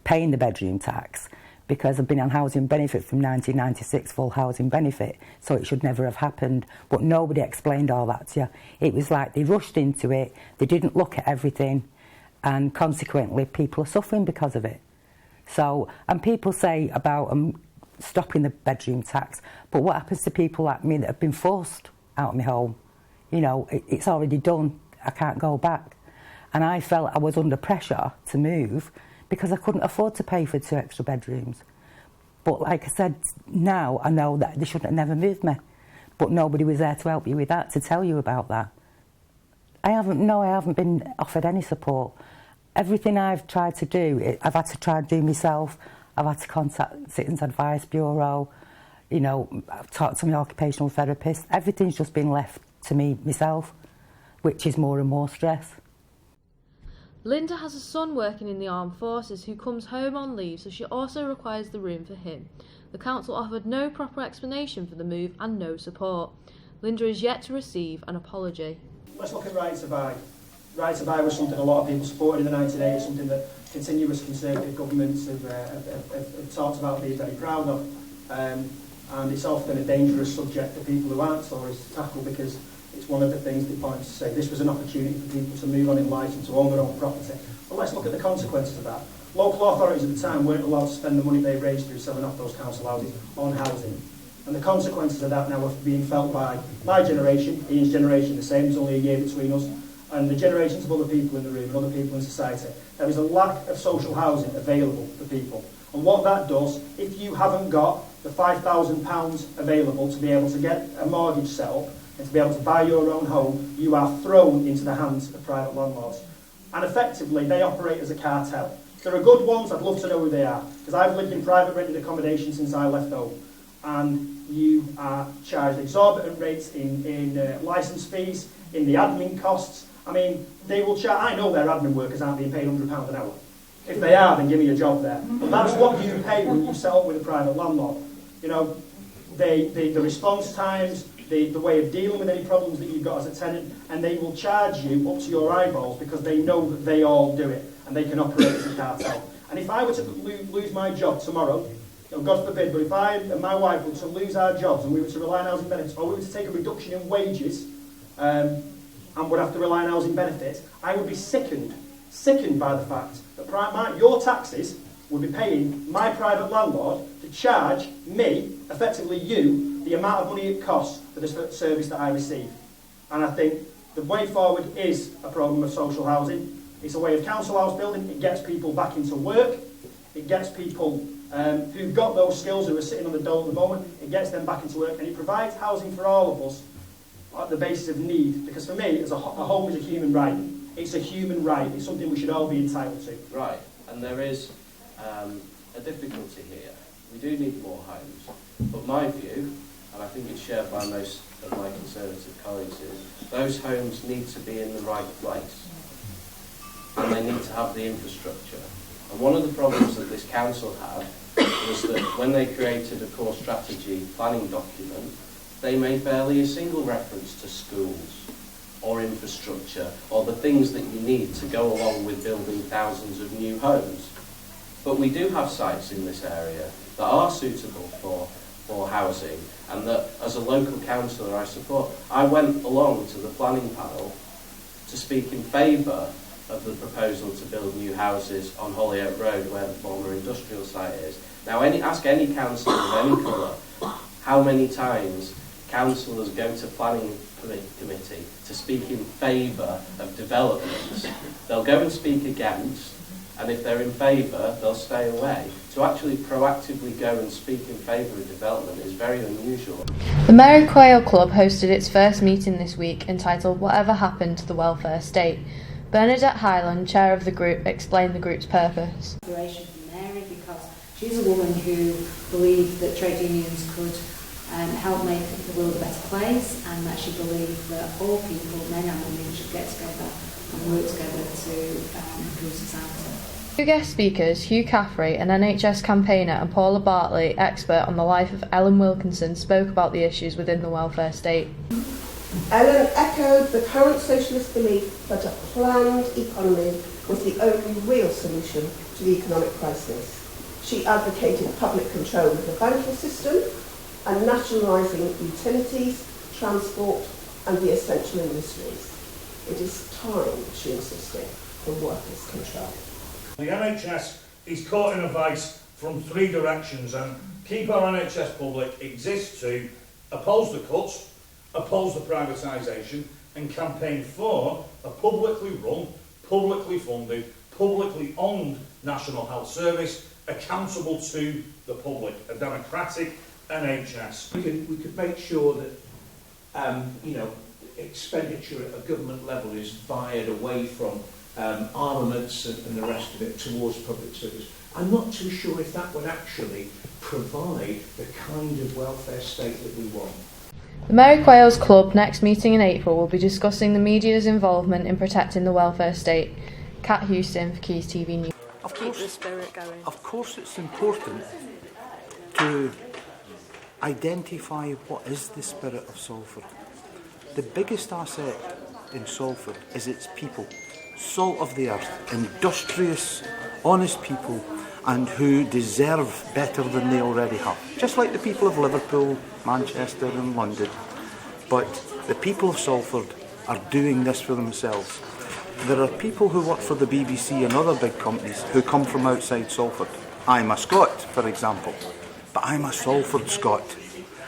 paying the bedroom tax, because I've been on housing benefit from 1996, full housing benefit, so it should never have happened. But nobody explained all that to you. It was like they rushed into it, they didn't look at everything, and consequently people are suffering because of it. So, and people say about stopping the bedroom tax, but what happens to people like me that have been forced out of my home? You know, it's already done, I can't go back. And I felt I was under pressure to move, because I couldn't afford to pay for 2 extra bedrooms. But like I said, now I know that they shouldn't have never moved me. But nobody was there to help you with that, to tell you about that. I haven't been offered any support. Everything I've tried to do, I've had to try and do myself. I've had to contact Citizens Advice Bureau. You know, I've talked to my occupational therapist. Everything's just been left to me myself, which is more and more stress. Linda has a son working in the armed forces who comes home on leave, so she also requires the room for him. The council offered no proper explanation for the move and no support. Linda is yet to receive an apology. Let's look at Right to Buy. Right to Buy was something a lot of people supported in the 1980s, something that continuous Conservative governments have talked about being very proud of. And it's often a dangerous subject for people who aren't Tories to tackle, because it's one of the things they point to say this was an opportunity for people to move on in life and to own their own property. But let's look at the consequences of that. Local authorities at the time weren't allowed to spend the money they raised through selling off those council houses on housing. And the consequences of that now are being felt by my generation, Ian's generation, the same, there's only a year between us, and the generations of other people in the room and other people in society. There is a lack of social housing available for people. And what that does, if you haven't got the £5,000 available to be able to get a mortgage set up, and to be able to buy your own home, you are thrown into the hands of private landlords. And effectively, they operate as a cartel. There are good ones, I'd love to know who they are, because I've lived in private rented accommodation since I left home. And you are charged exorbitant rates in licence fees, in the admin costs. I mean, they will charge, I know their admin workers aren't being paid £100 an hour. If they are, then give me a job there. But that's what you pay when you set up with a private landlord. You know, the response times, the way of dealing with any problems that you've got as a tenant, and they will charge you up to your eyeballs because they know that they all do it and they can operate as a cartel. And if I were to lose my job tomorrow, God forbid, but if I and my wife were to lose our jobs and we were to rely on housing benefits, or we were to take a reduction in wages and would have to rely on housing benefits, I would be sickened by the fact that your taxes would be paying my private landlord to charge me, effectively you, the amount of money it costs for the service that I receive. And I think the way forward is a programme of social housing. It's a way of council house building. It gets people back into work. It gets people who've got those skills, who are sitting on the dole at the moment, it gets them back into work, and it provides housing for all of us at the basis of need. Because for me, a home is a human right. It's a human right. It's something we should all be entitled to. Right, and there is a difficulty here. We do need more homes, but my view, and I think it's shared by most of my Conservative colleagues, is those homes need to be in the right place, and they need to have the infrastructure. And one of the problems that this council had was that when they created a core strategy planning document, they made barely a single reference to schools or infrastructure or the things that you need to go along with building thousands of new homes. But we do have sites in this area that are suitable for housing, and that as a local councillor I support. I went along to the planning panel to speak in favour of the proposal to build new houses on Hollyoak Road where the former industrial site is. Now ask any councillor of any colour how many times councillors go to planning committee to speak in favour of developments. They'll go and speak against, and if they're in favour, they'll stay away. To actually proactively go and speak in favour of development is very unusual. The Mary Quayle Club hosted its first meeting this week entitled Whatever Happened to the Welfare State. Bernadette Highland, chair of the group, explained the group's purpose. Inspiration from Mary, because she's a woman who believed that trade unions could help make the world a better place, and that she believed that all people, men and women, should get together and work together to improve society. Two guest speakers, Hugh Caffrey, an NHS campaigner, and Paula Bartley, expert on the life of Ellen Wilkinson, spoke about the issues within the welfare state. Ellen echoed the current socialist belief that a planned economy was the only real solution to the economic crisis. She advocated public control of the banking system and nationalising utilities, transport and the essential industries. It is time, she insisted, for workers' control. The NHS is caught in a vice from three directions, and Keep Our NHS Public exists to oppose the cuts, oppose the privatisation and campaign for a publicly run, publicly funded, publicly owned National Health Service accountable to the public, a democratic NHS. We could make sure that expenditure at a government level is fired away from armaments and the rest of it towards public service. I'm not too sure if that would actually provide the kind of welfare state that we want. The Mary Quayle's Club next meeting in April will be discussing the media's involvement in protecting the welfare state. Kat Houston for Quays TV News. Keep the spirit going. Of course it's important to identify what is the spirit of Salford. The biggest asset in Salford is its people. Salt of the earth, industrious, honest people, and who deserve better than they already have. Just like the people of Liverpool, Manchester and London. But the people of Salford are doing this for themselves. There are people who work for the BBC and other big companies who come from outside Salford. I'm a Scot, for example, but I'm a Salford Scot.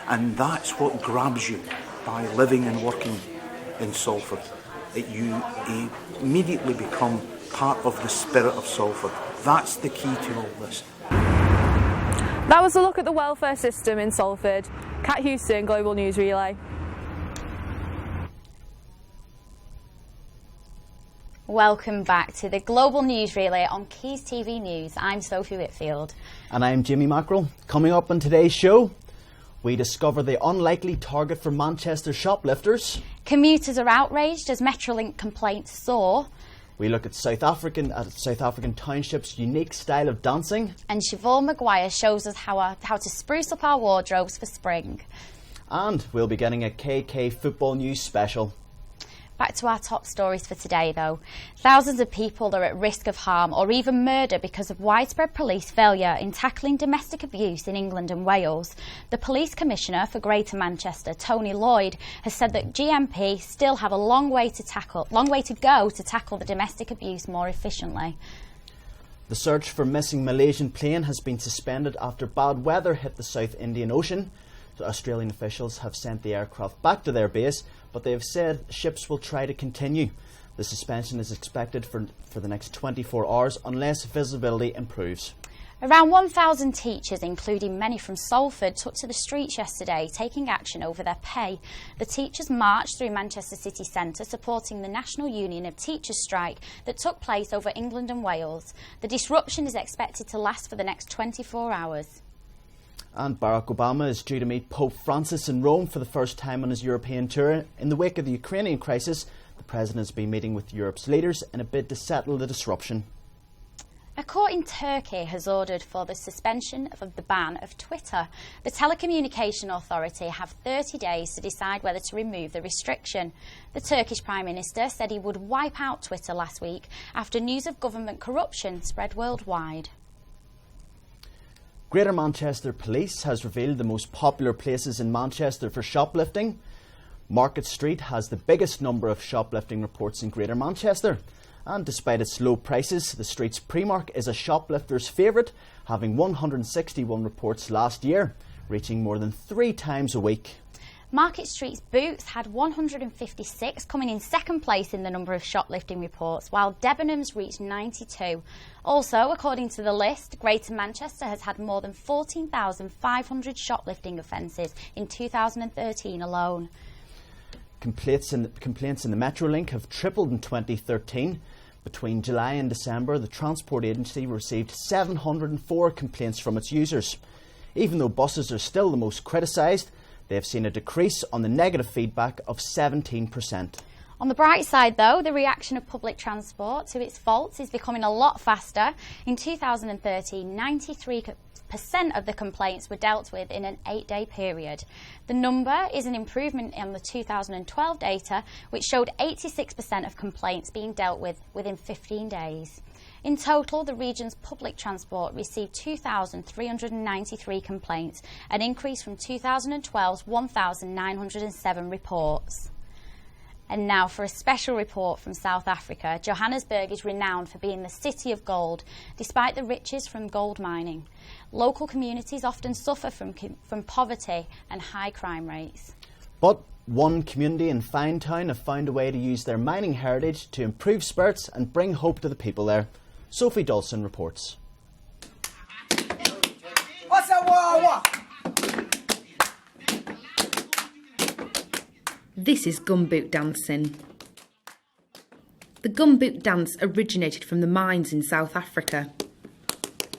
And that's what grabs you by living and working in Salford. You immediately become part of the spirit of Salford. That's the key to all this. That was a look at the welfare system in Salford. Kat Houston, Global News Relay. Welcome back to the Global News Relay on Quays TV News. I'm Sophie Whitfield. And I'm Jimmy Mackerel. Coming up on today's show, we discover the unlikely target for Manchester shoplifters. Commuters are outraged as Metrolink complaints soar. We look at South African townships' unique style of dancing. And Siobhan Maguire shows us how to spruce up our wardrobes for spring. And we'll be getting a KK football news special. Back to our top stories for today though. Thousands of people are at risk of harm or even murder because of widespread police failure in tackling domestic abuse in England and Wales. The Police Commissioner for Greater Manchester, Tony Lloyd, has said that GMP still have a long way to go to tackle the domestic abuse more efficiently. The search for missing Malaysian plane has been suspended after bad weather hit the South Indian Ocean. The Australian officials have sent the aircraft back to their base, but they have said ships will try to continue. The suspension is expected for the next 24 hours unless visibility improves. Around 1,000 teachers, including many from Salford, took to the streets yesterday, taking action over their pay. The teachers marched through Manchester city centre, supporting the National Union of Teachers strike that took place over England and Wales. The disruption is expected to last for the next 24 hours. And Barack Obama is due to meet Pope Francis in Rome for the first time on his European tour. In the wake of the Ukrainian crisis, the president has been meeting with Europe's leaders in a bid to settle the disruption. A court in Turkey has ordered for the suspension of the ban of Twitter. The Telecommunication Authority have 30 days to decide whether to remove the restriction. The Turkish Prime Minister said he would wipe out Twitter last week after news of government corruption spread worldwide. Greater Manchester Police has revealed the most popular places in Manchester for shoplifting. Market Street has the biggest number of shoplifting reports in Greater Manchester. And despite its low prices, the street's Primark is a shoplifter's favourite, having 161 reports last year, reaching more than 3 times a week. Market Street's Boots had 156, coming in second place in the number of shoplifting reports, while Debenhams reached 92. Also, according to the list, Greater Manchester has had more than 14,500 shoplifting offences in 2013 alone. Complaints in the Metrolink have tripled in 2013. Between July and December, the Transport Agency received 704 complaints from its users. Even though buses are still the most criticised, they have seen a decrease on the negative feedback of 17%. On the bright side, though, the reaction of public transport to its faults is becoming a lot faster. In 2013, 93% of the complaints were dealt with in an 8-day period. The number is an improvement on the 2012 data, which showed 86% of complaints being dealt with within 15 days. In total, the region's public transport received 2,393 complaints, an increase from 2012's 1,907 reports. And now for a special report from South Africa. Johannesburg is renowned for being the city of gold, despite the riches from gold mining. Local communities often suffer from poverty and high crime rates. But one community in Finetown have found a way to use their mining heritage to improve spirits and bring hope to the people there. Sophie Dawson reports. This is gumboot dancing. The gumboot dance originated from the mines in South Africa.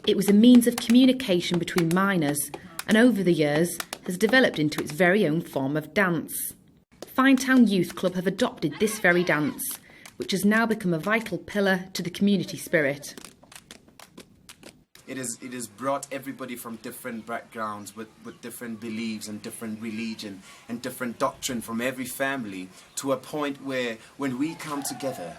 It was a means of communication between miners and over the years has developed into its very own form of dance. Finetown Youth Club have adopted this very dance, which has now become a vital pillar to the community spirit. It has brought everybody from different backgrounds with different beliefs and different religion and different doctrine from every family to a point where when we come together,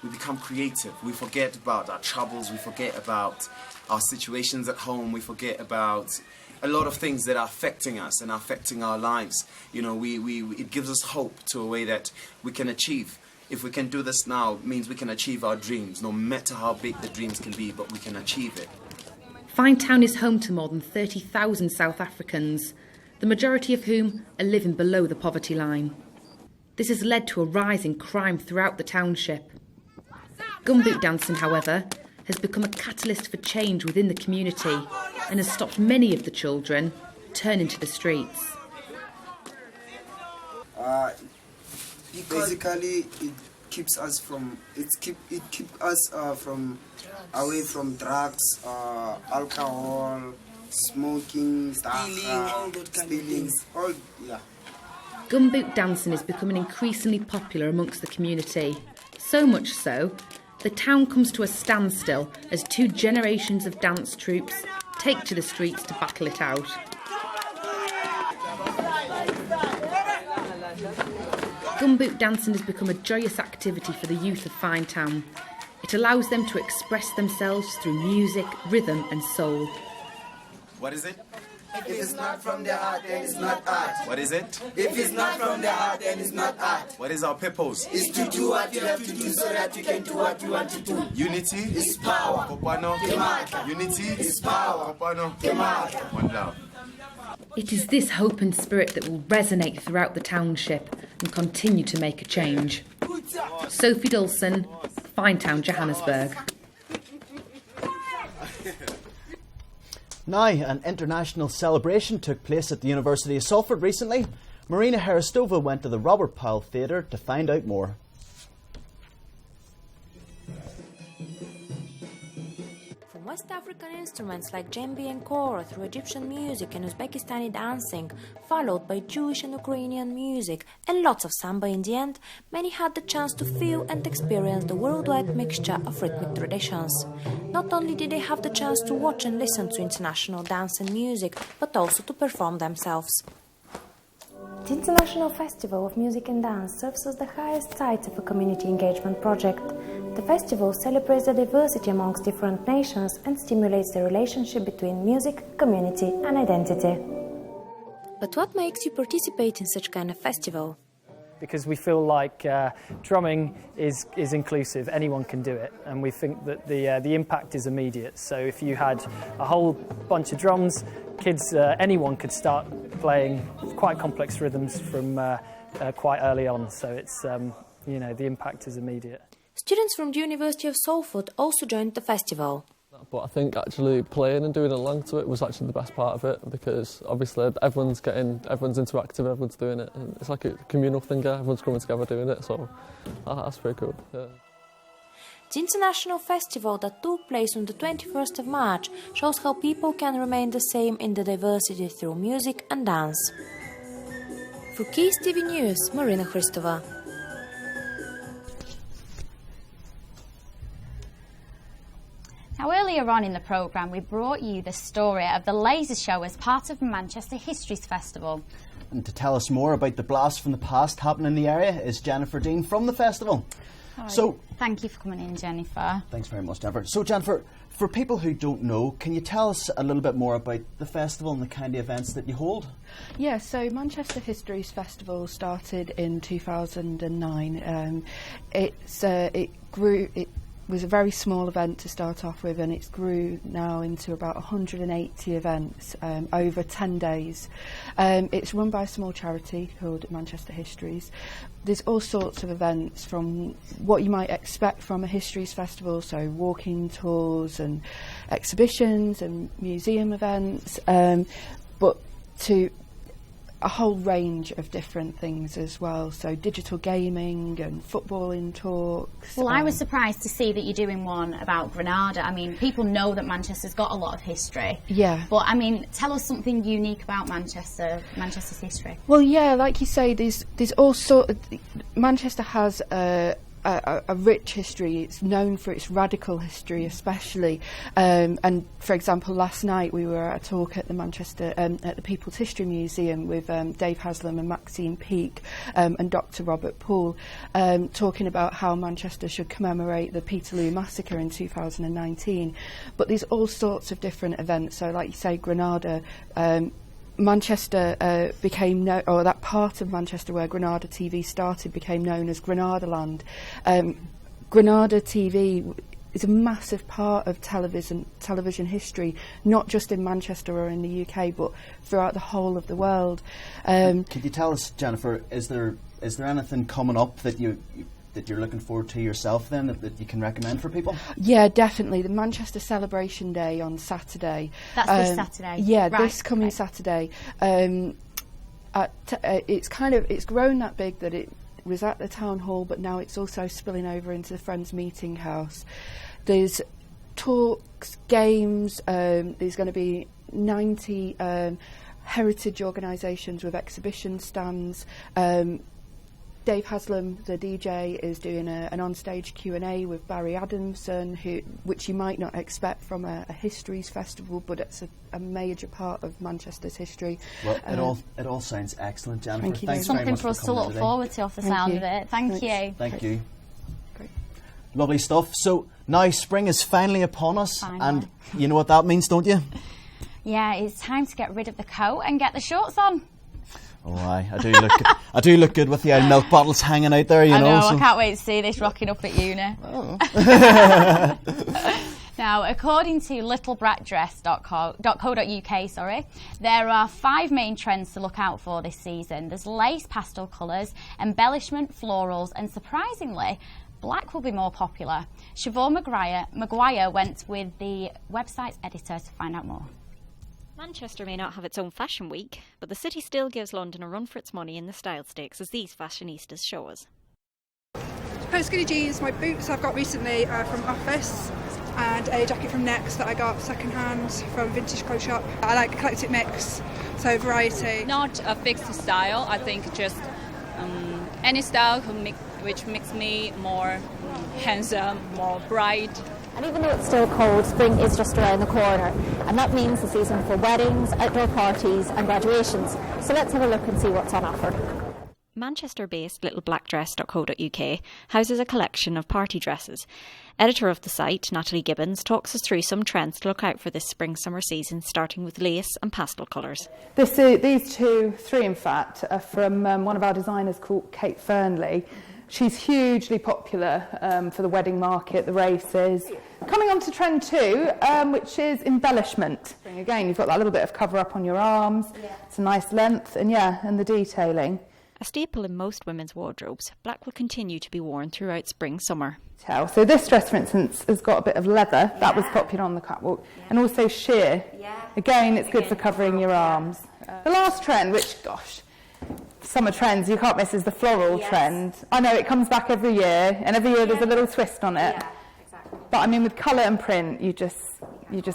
we become creative. We forget about our troubles, we forget about our situations at home, we forget about a lot of things that are affecting us and affecting our lives. You know, it gives us hope to a way that we can achieve. If we can do this now, it means we can achieve our dreams, no matter how big the dreams can be, but we can achieve it. Finetown is home to more than 30,000 South Africans, the majority of whom are living below the poverty line. This has led to a rise in crime throughout the township. Gumboot dancing, however, has become a catalyst for change within the community and has stopped many of the children turning to the streets. Basically, it keeps us from away from drugs, alcohol, smoking, stealing, yeah. Gumboot dancing is becoming increasingly popular amongst the community, so much so the town comes to a standstill as 2 generations of dance troupes take to the streets to battle it out. Gumboot dancing has become a joyous activity for the youth of Finetown. It allows them to express themselves through music, rhythm and soul. What is it? If it's not from the heart, then it's not art. What is it? If it's not from the heart, then it's not art. What is our purpose? It's to do what you have to do so that you can do what you want to do. Unity is power. Unity is power. One love. It is this hope and spirit that will resonate throughout the township and continue to make a change. Sophie Dulson, Finetown, Johannesburg. Now, an international celebration took place at the University of Salford recently. Marina Heristova went to the Robert Powell Theatre to find out more. From West African instruments like djembe and kora through Egyptian music and Uzbekistani dancing, followed by Jewish and Ukrainian music and lots of samba in the end, many had the chance to feel and experience the worldwide mixture of rhythmic traditions. Not only did they have the chance to watch and listen to international dance and music, but also to perform themselves. The International Festival of Music and Dance serves as the highest site of a community engagement project. The festival celebrates the diversity amongst different nations and stimulates the relationship between music, community and identity. But what makes you participate in such kind of festival? Because we feel like drumming is inclusive, anyone can do it, and we think that the impact is immediate. So if you had a whole bunch of drums, kids, anyone could start playing quite complex rhythms from quite early on. So it's the impact is immediate. Students from the University of Salford also joined the festival. But I think actually playing and doing along to it was actually the best part of it, because obviously everyone's interactive, everyone's doing it, and it's like a communal thing, everyone's coming together doing it, so that's pretty cool. Yeah. The international festival that took place on the 21st of March shows how people can remain the same in the diversity through music and dance. For Quays TV News, Marina Hristova. Now, earlier on in the programme, we brought you the story of the laser show as part of Manchester Histories Festival. And to tell us more about the blast from the past happening in the area is Jennifer Dean from the festival. Hi. So, thank you for coming in, Jennifer. Thanks very much, Jennifer. So, Jennifer, for people who don't know, can you tell us a little bit more about the festival and the kind of events that you hold? Yeah, so Manchester Histories Festival started in 2009. It was a very small event to start off with, and it's grew now into about 180 events over 10 days. It's run by a small charity called Manchester Histories. There's all sorts of events, from what you might expect from a Histories Festival, so walking tours and exhibitions and museum events, but to a whole range of different things as well, so digital gaming and footballing talks. Well, I was surprised to see that you're doing one about Granada. I mean, people know that Manchester's got a lot of history. Yeah. But, I mean, tell us something unique about Manchester's history. Well, yeah, like you say, there's all sort of... Manchester has a rich history. It's known for its radical history, especially. And for example, last night we were at a talk at the Manchester at the People's History Museum with Dave Haslam and Maxine Peake and Dr. Robert Poole, talking about how Manchester should commemorate the Peterloo massacre in 2019. But there's all sorts of different events. So, like you say, Granada. Manchester became known, or that part of Manchester where Granada TV started became known as Granada Land. Granada TV is a massive part of television history, not just in Manchester or in the UK, but throughout the whole of the world. Could you tell us, Jennifer, is there anything coming up that you're looking forward to yourself then, that you can recommend for people? Yeah, definitely. The Manchester Celebration Day on Saturday. That's this Saturday? Yeah, right, this coming Saturday. It's grown that big that it was at the town hall, but now it's also spilling over into the Friends Meeting House. There's talks, games, there's going to be 90 heritage organisations with exhibition stands, Dave Haslam, the DJ, is doing an on-stage Q&A with Barry Adamson, which you might not expect from a histories festival, but it's a major part of Manchester's history. Well, it all sounds excellent, Jennifer. Thank you. Thanks Something very much for us to coming look today. forward to off the sound of it. Thank you. Thank you. Lovely stuff. So now spring is finally upon us, and you know what that means, don't you? Yeah, it's time to get rid of the coat and get the shorts on. Oh, I do look good. I do look good with the old milk bottles hanging out there, you know. I can't wait to see this rocking up at uni. Oh. Now, according to littlebratdress.co.uk, there are 5 main trends to look out for this season. There's lace, pastel colours, embellishment, florals, and surprisingly, black will be more popular. Siobhan Maguire went with the website's editor to find out more. Manchester may not have its own fashion week, but the city still gives London a run for its money in the style stakes, as these fashionistas show us. Pair of skinny jeans, my boots I've got recently from Office, and a jacket from Next that I got second hand from Vintage Clothes Shop. I like eclectic mix, so variety. Not a fixed style, I think just any style which makes me more handsome, more bright. And even though it's still cold, spring is just around the corner, and that means the season for weddings, outdoor parties and graduations. So let's have a look and see what's on offer. Manchester-based littleblackdress.co.uk houses a collection of party dresses. Editor of the site, Natalie Gibbons, talks us through some trends to look out for this spring-summer season, starting with lace and pastel colours. These 3 in fact, are from one of our designers called Kate Fernley. She's hugely popular for the wedding market, the races. Coming on to trend 2, which is embellishment. Again, you've got that little bit of cover up on your arms. It's a nice length, and the detailing. A staple in most women's wardrobes, black will continue to be worn throughout spring-summer. So this dress, for instance, has got a bit of leather. That was popular on the catwalk. And also sheer. Again, it's good for covering your arms. The last trend, which, gosh, summer trends you can't miss, is the floral trend. I know it comes back every year, and every year there's a little twist on it. But I mean, with colour and print, you just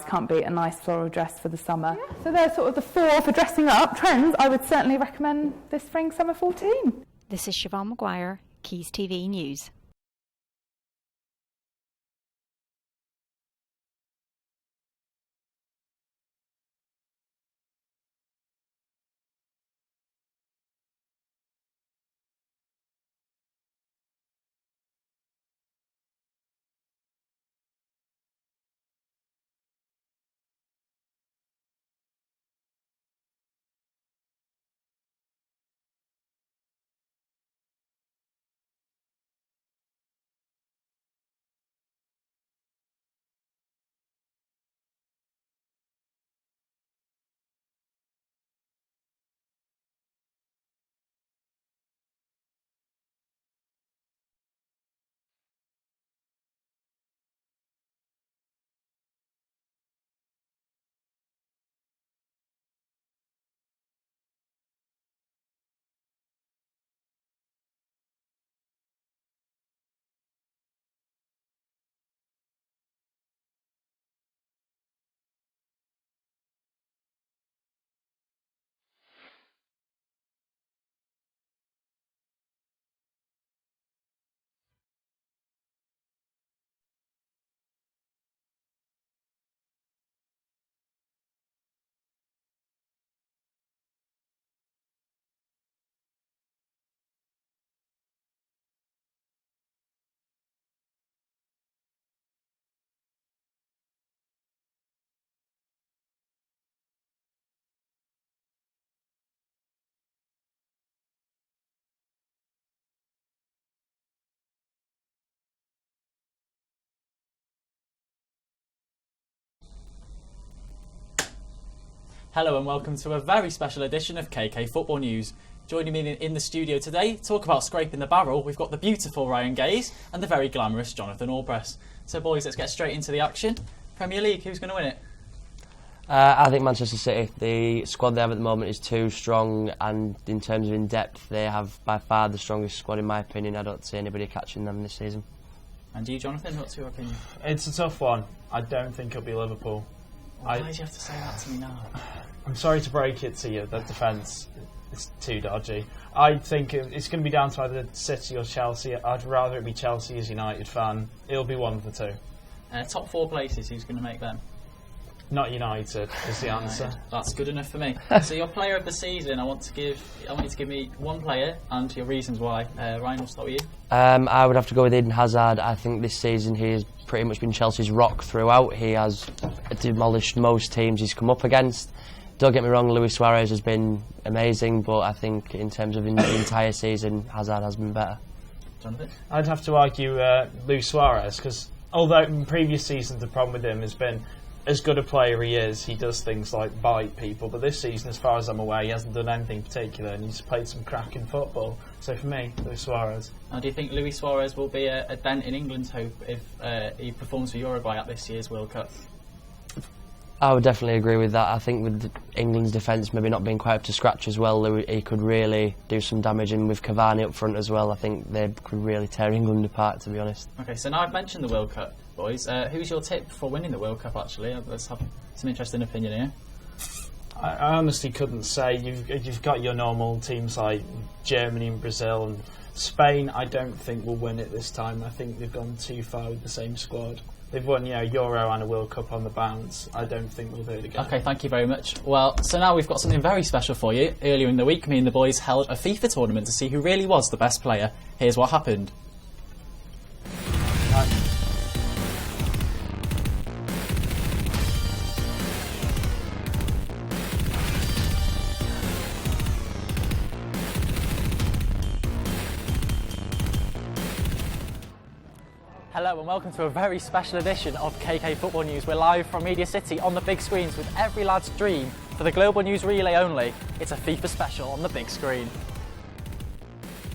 can't beat a nice floral dress for the summer. So they're sort of the 4 for dressing up trends. I would certainly recommend this spring-summer 14. This is Siobhan Maguire, Quays TV News. Hello and welcome to a very special edition of KK Football News. Joining me in the studio today to talk about scraping the barrel, we've got the beautiful Ryan Gaze and the very glamorous Jonathan Albress. So boys, let's get straight into the action. Premier League, who's going to win it? I think Manchester City. The squad they have at the moment is too strong, and in terms of in-depth, they have by far the strongest squad in my opinion. I don't see anybody catching them this season. And you, Jonathan, what's your opinion? It's a tough one. I don't think it'll be Liverpool. Why do you have to say that to me now? I'm sorry to break it to you, that defence, It's too dodgy. I think it's going to be down to either City or Chelsea. I'd rather it be Chelsea as a United fan. It'll be one of the two. Top 4 places, who's going to make them? Not United is the answer. That's good enough for me. So your player of the season, I want you to give me one player and your reasons why. Ryan, we'll start with you. I would have to go with Eden Hazard. I think this season he's pretty much been Chelsea's rock throughout. He has demolished most teams he's come up against. Don't get me wrong, Luis Suarez has been amazing, but I think in terms of the entire season, Hazard has been better. Jonathan? I'd have to argue Luis Suarez, because although in previous seasons the problem with him has been, as good a player he is, he does things like bite people, but this season, as far as I'm aware, he hasn't done anything particular and he's played some cracking football. So for me, Luis Suarez. Now, do you think Luis Suarez will be a dent in England's hope if he performs for Uruguay at this year's World Cup? I would definitely agree with that. I think with England's defence maybe not being quite up to scratch as well, he could really do some damage, and with Cavani up front as well, I think they could really tear England apart, to be honest. Okay, so now I've mentioned the World Cup, boys. Who's your tip for winning the World Cup, actually? Let's have some interesting opinion here. I honestly couldn't say. You've got your normal teams like Germany and Brazil, and Spain I don't think will win it this time. I think they've gone too far with the same squad. They've won, Euro and a World Cup on the bounce. I don't think we'll do it again. Okay, thank you very much. Well, so now we've got something very special for you. Earlier in the week, me and the boys held a FIFA tournament to see who really was the best player. Here's what happened. Hello and welcome to a very special edition of KK Football News. We're live from Media City on the big screens with every lad's dream. For the Global News Relay only, it's a FIFA special on the big screen.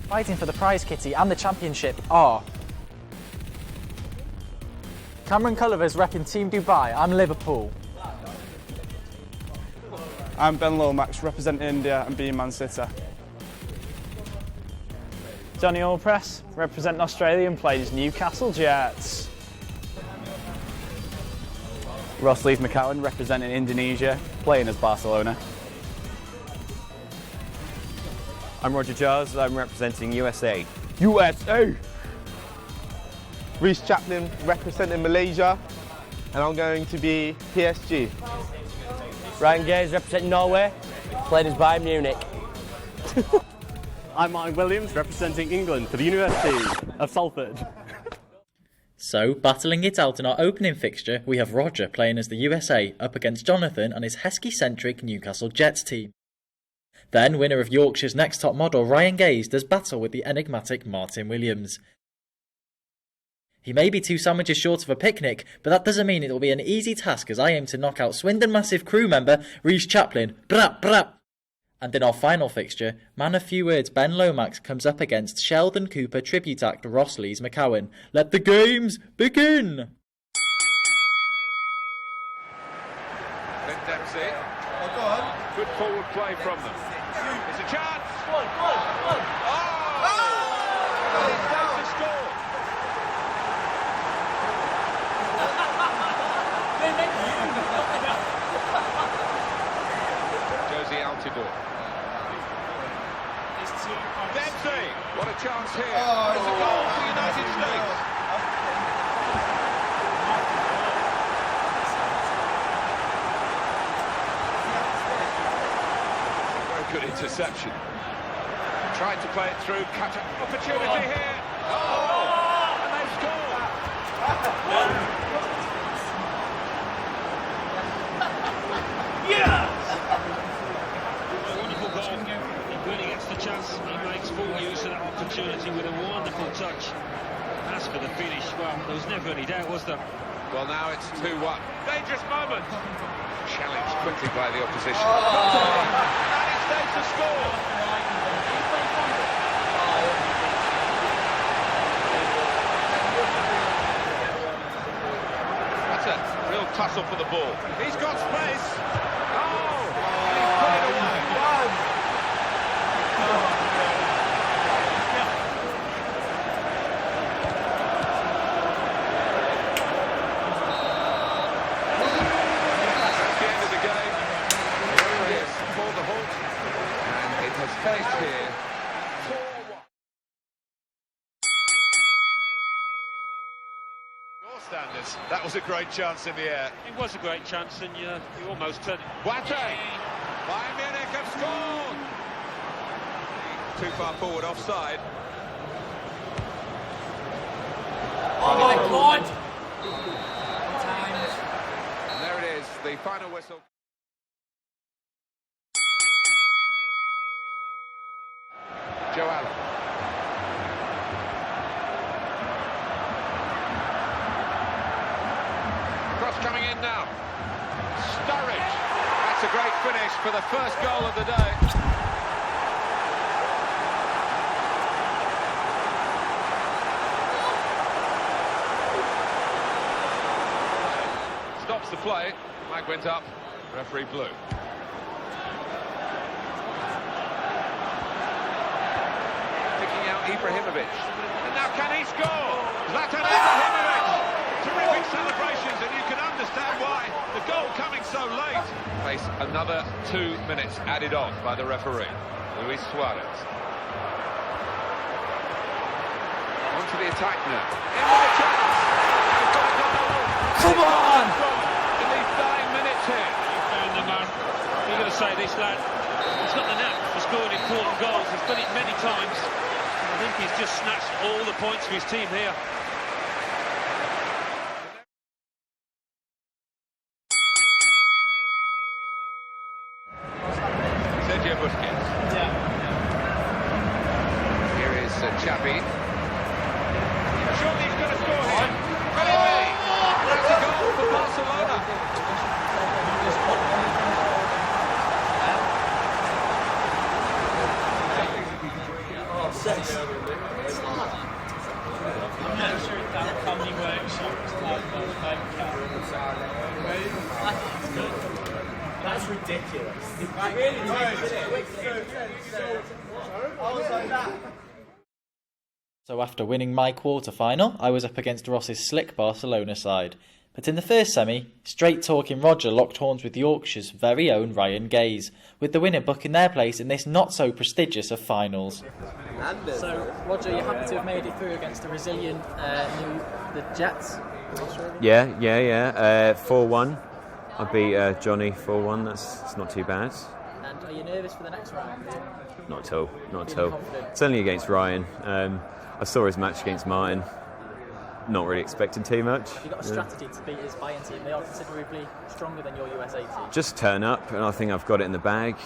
Fighting for the prize kitty and the championship are Cameron Culliver's repping Team Dubai. I'm Liverpool. I'm Ben Lomax representing India and being Man City. Johnny Allpress, representing Australia and playing as Newcastle Jets. Ross Leith McCowan, representing Indonesia, playing as Barcelona. I'm Roger Giles, I'm representing USA. USA! Reece Chaplin, representing Malaysia, and I'm going to be PSG. Ryan Gaze, representing Norway, playing as Bayern Munich. I'm Martin Williams, representing England for the University of Salford. So, battling it out in our opening fixture, we have Roger playing as the USA up against Jonathan and his Heskey-centric Newcastle Jets team. Then, winner of Yorkshire's Next Top Model, Ryan Gaze, does battle with the enigmatic Martin Williams. He may be 2 sandwiches short of a picnic, but that doesn't mean it will be an easy task as I aim to knock out Swindon Massive crew member Reece Chaplin. Brap, brap! And in our final fixture, man of few words Ben Lomax comes up against Sheldon Cooper tribute act Ross Lees McCowan. Let the games begin! Ben Dempsey. Oh, go on. Good forward play from them. It's a chance. One. Oh! He takes a score. Josie Altidore. Dempsey, what a chance here. It's a goal for the United States. Very good interception. Tried to play it through, cut an opportunity here. Oh! And they've scored. Yes! Wonderful goal. He really gets the chance. He makes full use of that opportunity with a wonderful touch. As for the finish, well, there was never any doubt, was there? Well, now it's 2-1. Dangerous moment. Challenged quickly by the opposition. United States to score. That's a real tussle for the ball. He's got space. Oh! And he's put it away. Your standards, that was a great chance in the air. It was a great chance, and you almost turned it. Boateng! Bayern Munich have scored! Too far forward, offside. Oh my God! And there it is, the final whistle. Joe Allen. Cross coming in now. Sturridge. That's a great finish for the first goal of the day. Stops the play. Flag went up. Referee blew. Picking out Ibrahimovic. And now can he score? Zlatan Ibrahimovic! Terrific celebrations, and you can understand why. The goal coming so late. Face another 2 minutes added on by the referee, Luis Suarez. On to the attack now. In with a chance. Come on! In these dying minutes here. You've found the man. You've got to say, this lad, he's got the knack for scoring important goals. He's done it many times. I think he's just snatched all the points for his team here. Sergio Busquets. Here is Xavi. Surely he's going to score here. Really? That's a goal for Barcelona. I'm not sure if that comedy workshops That's ridiculous. So after winning my quarter-final, I was up against Ross's slick Barcelona side. But in the first semi, straight-talking Roger locked horns with Yorkshire's very own Ryan Gaze, with the winner booking their place in this not-so-prestigious of finals. So, Roger, you're happy to have made it through against the resilient the Jets? Yeah. 4-1. I beat Johnny 4-1. That's not too bad. And are you nervous for the next round? Not at all. It's only against Ryan. I saw his match against Martin. Not really expecting too much. Have you got a strategy to beat his Bayern team? They are considerably stronger than your USA team. Just turn up, and I think I've got it in the bag.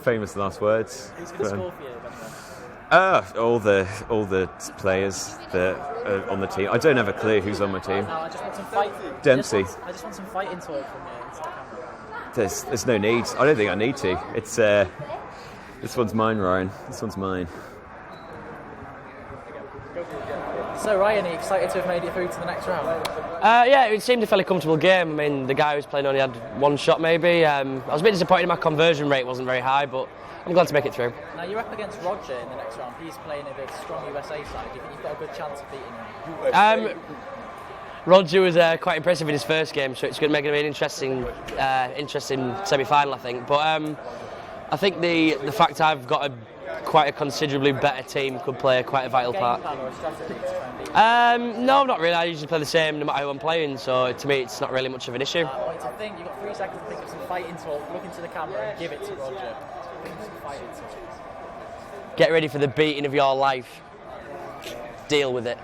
Famous last words. Who's going to score for you? All the players that are on the team. I don't have a clue who's on my team. No, I just want some fight. Dempsey. I just want some fighting talk from you into the camera. There's no need. I don't think I need to. It's this one's mine, Ryan. This one's mine. So Ryan, are you excited to have made it through to the next round? Yeah, it seemed a fairly comfortable game. I mean, the guy who was playing only had one shot maybe. I was a bit disappointed my conversion rate wasn't very high, but I'm glad to make it through. Now you're up against Roger in the next round. He's playing a big, strong USA side. Do you think you've got a good chance of beating him? Roger was quite impressive in his first game, so it's going to make it an interesting semi-final, I think. But I think the fact I've got quite a considerably better team could play quite a vital part. No, not really. I usually play the same no matter who I'm playing, so to me it's not really much of an issue. What to think? You've got 3 seconds to think of some fighting talk. Look into the camera and give it to Roger. Some fighting talk. Get ready for the beating of your life. Deal with it.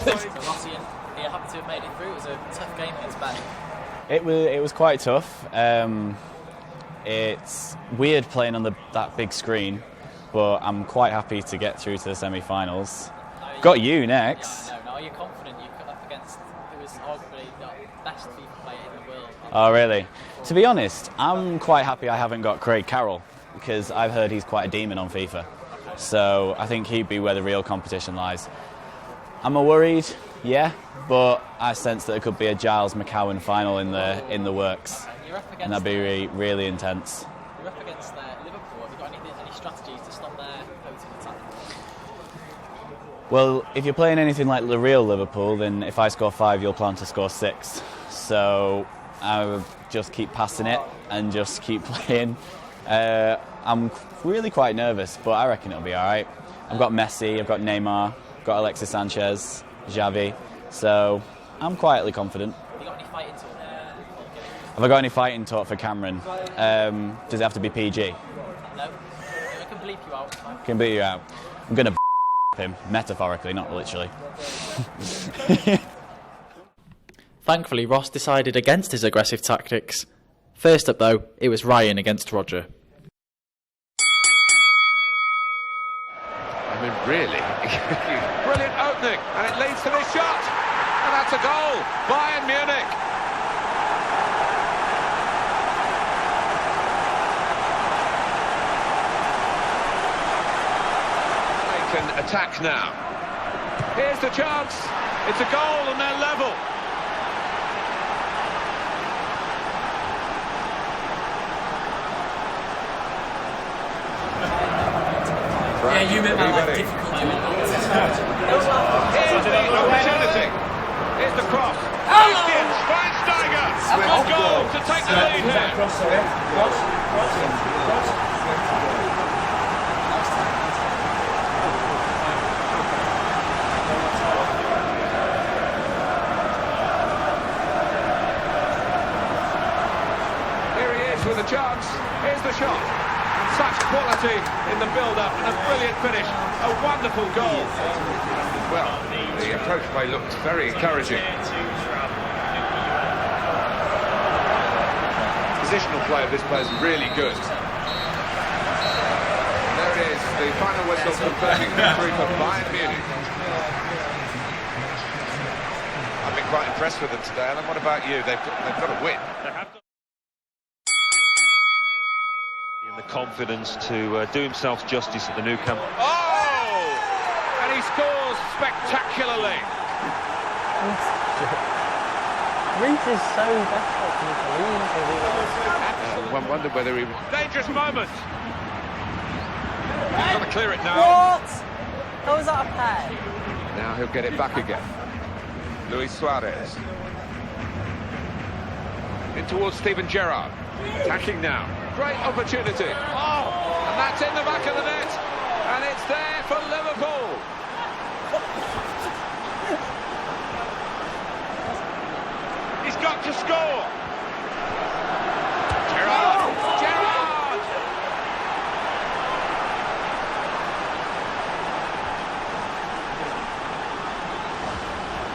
So Rossi, are you happy to have made it through? It was a tough game against Ben. It was quite tough. It's weird playing on that big screen, but I'm quite happy to get through to the semi-finals. Got you next. No. Are you confident you've got up against who is arguably the best FIFA player in the world? Oh, really? To be honest, I'm quite happy I haven't got Craig Carroll, because I've heard he's quite a demon on FIFA. So I think he'd be where the real competition lies. Am I worried? Yeah, but I sense that it could be a Giles McCowan final in the works, and that'd be really intense. You're up against Liverpool. Have you got any strategies to stop their potent attack? Well, if you're playing anything like the real Liverpool, then if I score 5, you'll plan to score 6. So I would just keep passing it and just keep playing. I'm really quite nervous, but I reckon it'll be all right. I've got Messi, I've got Neymar, got Alexis Sanchez, Xavi, so I'm quietly confident. Have you got any fighting talk? Have I got any fighting talk for Cameron? Does it have to be PG? No. I can bleep you out. Can beat you out. I'm going to him, metaphorically, not literally. Thankfully, Ross decided against his aggressive tactics. First up, though, it was Ryan against Roger. I mean, really, brilliant opening, and it leads to this shot, and that's a goal. Bayern Munich. They can attack now. Here's the chance. It's a goal, and they're level. Yeah, you made my life difficult doing that. Here's the opportunity. Here's the cross. Christian Schweinsteiger with a goal to take the lead here. Here he is with a chance. Here's the shot. Such quality in the build-up and a brilliant finish. A wonderful goal. Well, the approach play looked very encouraging. Positional play of this player is really good. There it is, the final whistle confirming victory for Bayern Munich. I've been quite impressed with them today, Alan. What about you? They've got to win. The confidence to do himself justice at the Nou Camp. Oh! And he scores spectacularly. Reece is so desperate to believe. One wondered whether he was... Dangerous moment! He's got to clear it now. What? How was that a pay? Now he'll get it back again. Luis Suarez. In towards Steven Gerrard. Attacking now. Great opportunity. Oh! And that's in the back of the net. And it's there for Liverpool. He's got to score. Gerrard! Gerrard!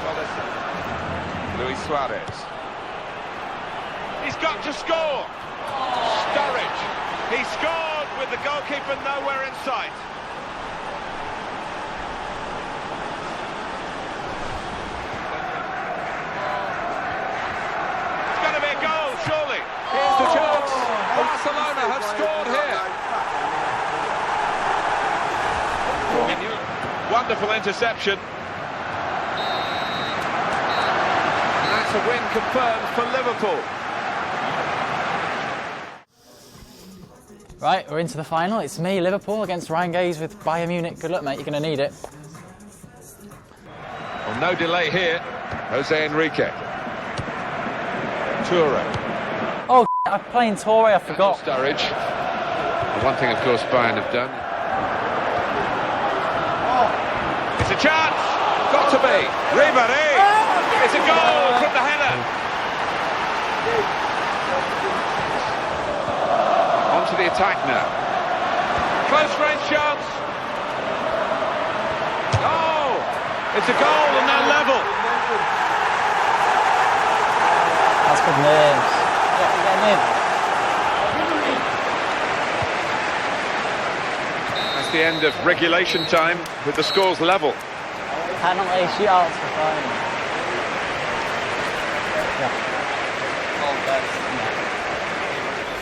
Well, Luis Suarez. He's got to score. Sturridge. He scored with the goalkeeper nowhere in sight. It's going to be a goal, surely. Here's the chance. Barcelona have scored here. Wonderful interception. And that's a win confirmed for Liverpool. Right, we're into the final. It's me, Liverpool, against Ryan Gaze with Bayern Munich. Good luck, mate. You're going to need it. Well, no delay here. Jose Enrique. Toure. Oh, I'm playing Toure, I forgot. Sturridge. The one thing, of course, Bayern have done. It's a chance. Got to be. Ribéry. It's a goal from the header. To the attack now. Close range chance. Oh! It's a goal and they're level. That's good names. Get in. That's the end of regulation time with the scores level. Penalty shootouts for fine.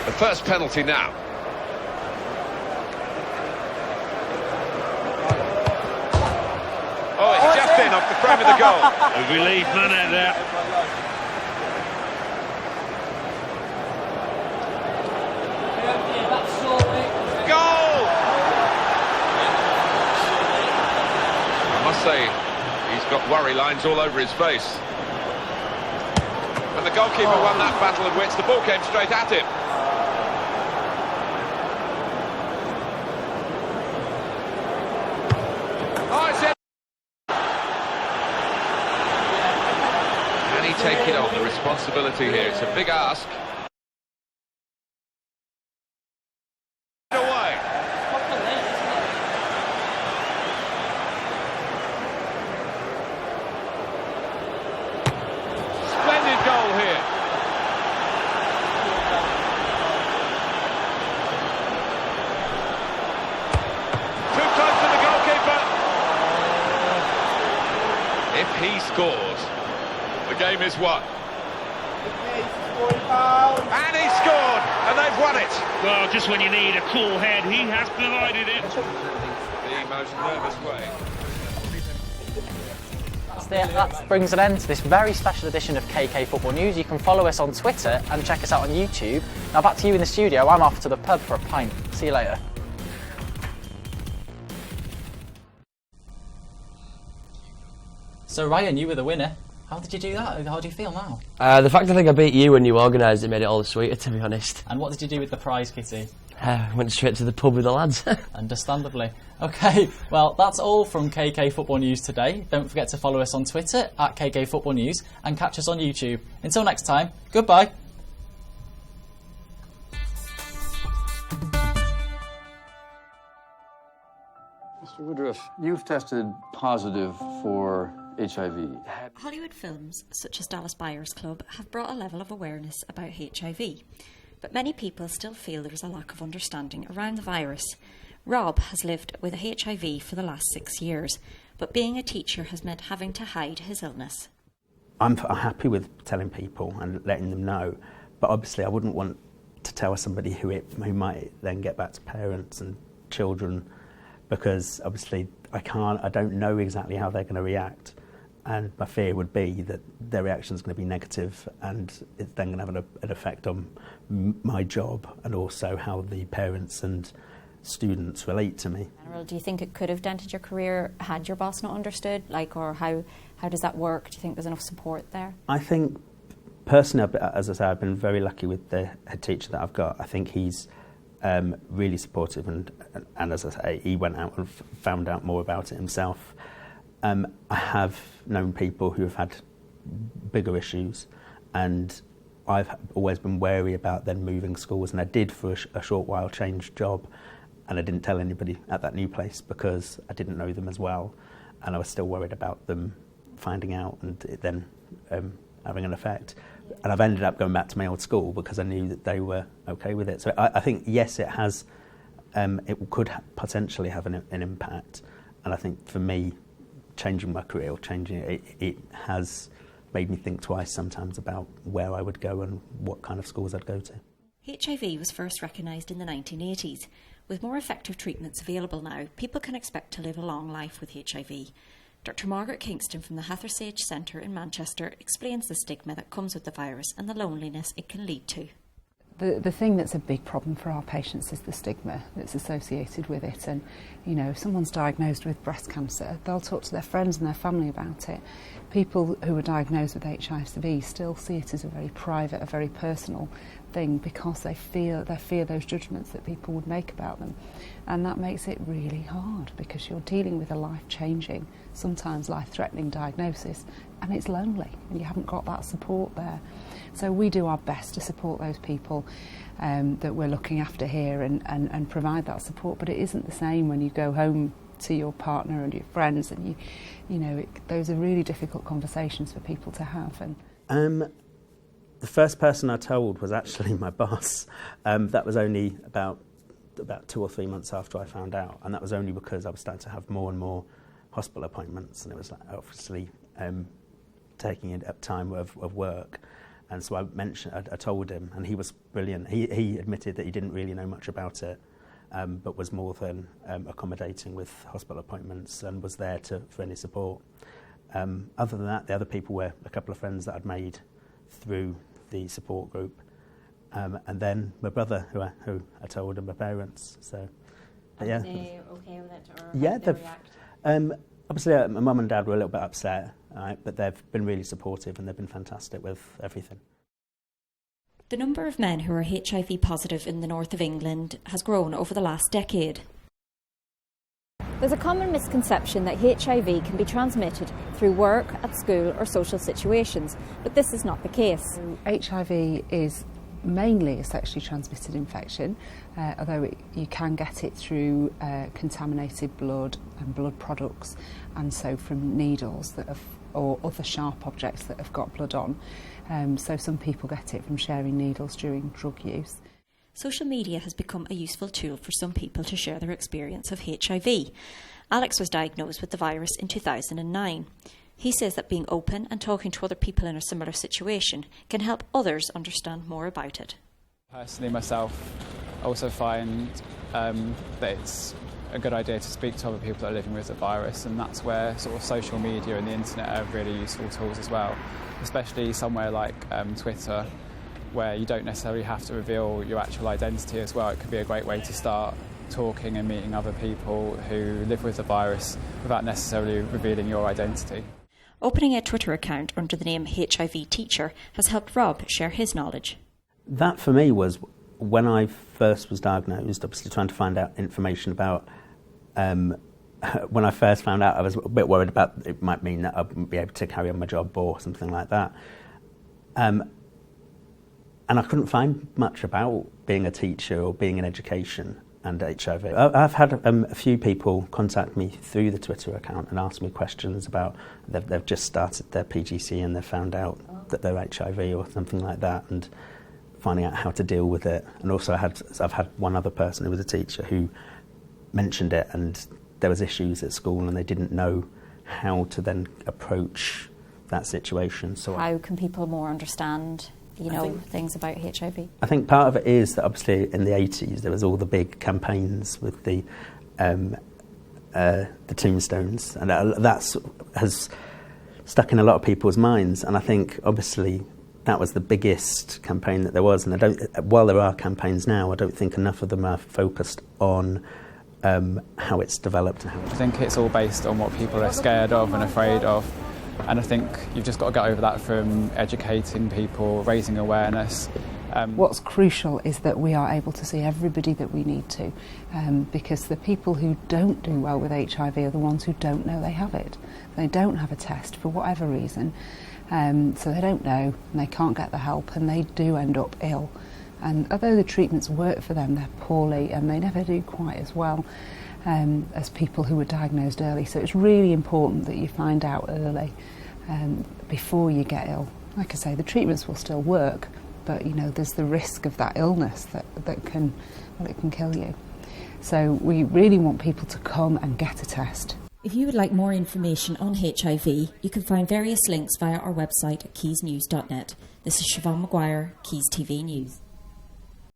The first penalty now. Oh, it's just in off the frame of the goal. A relief man out there. Goal! I must say, he's got worry lines all over his face. And the goalkeeper won that battle of wits. The ball came straight at him. taking on the responsibility here? It's a big ask. Away. Splendid goal here. Too close to the goalkeeper. If he scores, the game is won. And he scored, and they've won it. Well, just when you need a cool head, he has provided it. The most nervous way. That brings an end to this very special edition of KK Football News. You can follow us on Twitter and check us out on YouTube. Now back to you in the studio. I'm off to the pub for a pint. See you later. So Ryan, you were the winner. How did you do that? How do you feel now? The fact I think I beat you when you organised it made it all the sweeter, to be honest. And what did you do with the prize, Kitty? Went straight to the pub with the lads. Understandably. Okay, well, that's all from KK Football News today. Don't forget to follow us on Twitter at KK Football News and catch us on YouTube. Until next time, goodbye. Mr. Woodruff, you've tested positive for HIV. Hollywood films, such as Dallas Buyers Club, have brought a level of awareness about HIV. But many people still feel there is a lack of understanding around the virus. Rob has lived with HIV for the last 6 years, but being a teacher has meant having to hide his illness. I'm happy with telling people and letting them know, but obviously I wouldn't want to tell somebody who might then get back to parents and children, because obviously I don't know exactly how they're going to react, and my fear would be that their reaction is going to be negative, and it's then going to have an effect on my job and also how the parents and students relate to me. Do you think it could have dented your career had your boss not understood? Or how does that work? Do you think there's enough support there? I think personally, as I say, I've been very lucky with the head teacher that I've got. I think he's really supportive, and as I say, he went out and found out more about it himself. I have known people who have had bigger issues, and I've always been wary about them moving schools, and I did for a short while change job, and I didn't tell anybody at that new place because I didn't know them as well, and I was still worried about them finding out and it then having an effect. And I've ended up going back to my old school because I knew that they were okay with it. So I think, yes, it has. It could potentially have an impact, and I think for me, changing my career or changing it has made me think twice sometimes about where I would go and what kind of schools I'd go to. HIV was first recognised in the 1980s. With more effective treatments available now, people can expect to live a long life with HIV. Dr. Margaret Kingston from the Hathersage Centre in Manchester explains the stigma that comes with the virus and the loneliness it can lead to. The thing that's a big problem for our patients is the stigma that's associated with it. And, you know, if someone's diagnosed with breast cancer, they'll talk to their friends and their family about it. People who are diagnosed with HIV still see it as a very private, a very personal thing because they fear those judgments that people would make about them. And that makes it really hard because you're dealing with a life-changing, sometimes life-threatening diagnosis, and it's lonely and you haven't got that support there. So we do our best to support those people that we're looking after here and provide that support, but it isn't the same when you go home to your partner and your friends, and those are really difficult conversations for people to have. And the first person I told was actually my boss. That was only about 2 or 3 months after I found out, and that was only because I was starting to have more and more hospital appointments, and it was obviously taking up time of work. And so I told him, and he was brilliant. He admitted that he didn't really know much about it, but was more than accommodating with hospital appointments and was there for any support. Other than that, the other people were a couple of friends that I'd made through the support group, and then my brother, who I told, and my parents. So, yeah. Are they okay with it, or yeah, how do they react? Obviously, my mum and dad were a little bit upset, but they've been really supportive and they've been fantastic with everything. The number of men who are HIV positive in the north of England has grown over the last decade. There's a common misconception that HIV can be transmitted through work, at school or social situations, but this is not the case. HIV is mainly a sexually transmitted infection, although you can get it through contaminated blood and blood products, and so from needles that have, or other sharp objects that have got blood on. So some people get it from sharing needles during drug use. Social media has become a useful tool for some people to share their experience of HIV. Alex was diagnosed with the virus in 2009. He says that being open and talking to other people in a similar situation can help others understand more about it. Personally, myself, I also find that it's a good idea to speak to other people that are living with the virus, and that's where sort of social media and the internet are really useful tools as well, especially somewhere like Twitter, where you don't necessarily have to reveal your actual identity as well. It can be a great way to start talking and meeting other people who live with the virus without necessarily revealing your identity. Opening a Twitter account under the name HIV Teacher has helped Rob share his knowledge. That for me was when I first was diagnosed, obviously trying to find out information about, when I first found out I was a bit worried about it might mean that I wouldn't be able to carry on my job or something like that. And I couldn't find much about being a teacher or being in education and HIV. I've had a few people contact me through the Twitter account and ask me questions about, they've just started their PGC and they've found out that they're HIV or something like that, and finding out how to deal with it. And also I've had one other person who was a teacher who mentioned it, and there was issues at school and they didn't know how to then approach that situation. So how can people more understand things about HIV? I think part of it is that obviously in the 80s there was all the big campaigns with the tombstones, and that has stuck in a lot of people's minds, and I think obviously that was the biggest campaign that there was, and while there are campaigns now, I don't think enough of them are focused on how it's developed. I think it's all based on what people are scared of and afraid of. And I think you've just got to get over that from educating people, raising awareness. What's crucial is that we are able to see everybody that we need to, because the people who don't do well with HIV are the ones who don't know they have it. They don't have a test for whatever reason, so they don't know and they can't get the help, and they do end up ill. And although the treatments work for them, they're poorly and they never do quite as well as people who were diagnosed early. So it's really important that you find out early before you get ill. Like I say, the treatments will still work, but there's the risk of that illness that can kill you. So we really want people to come and get a test. If you would like more information on HIV, you can find various links via our website at keysnews.net. This is Siobhan Maguire, Keys TV News.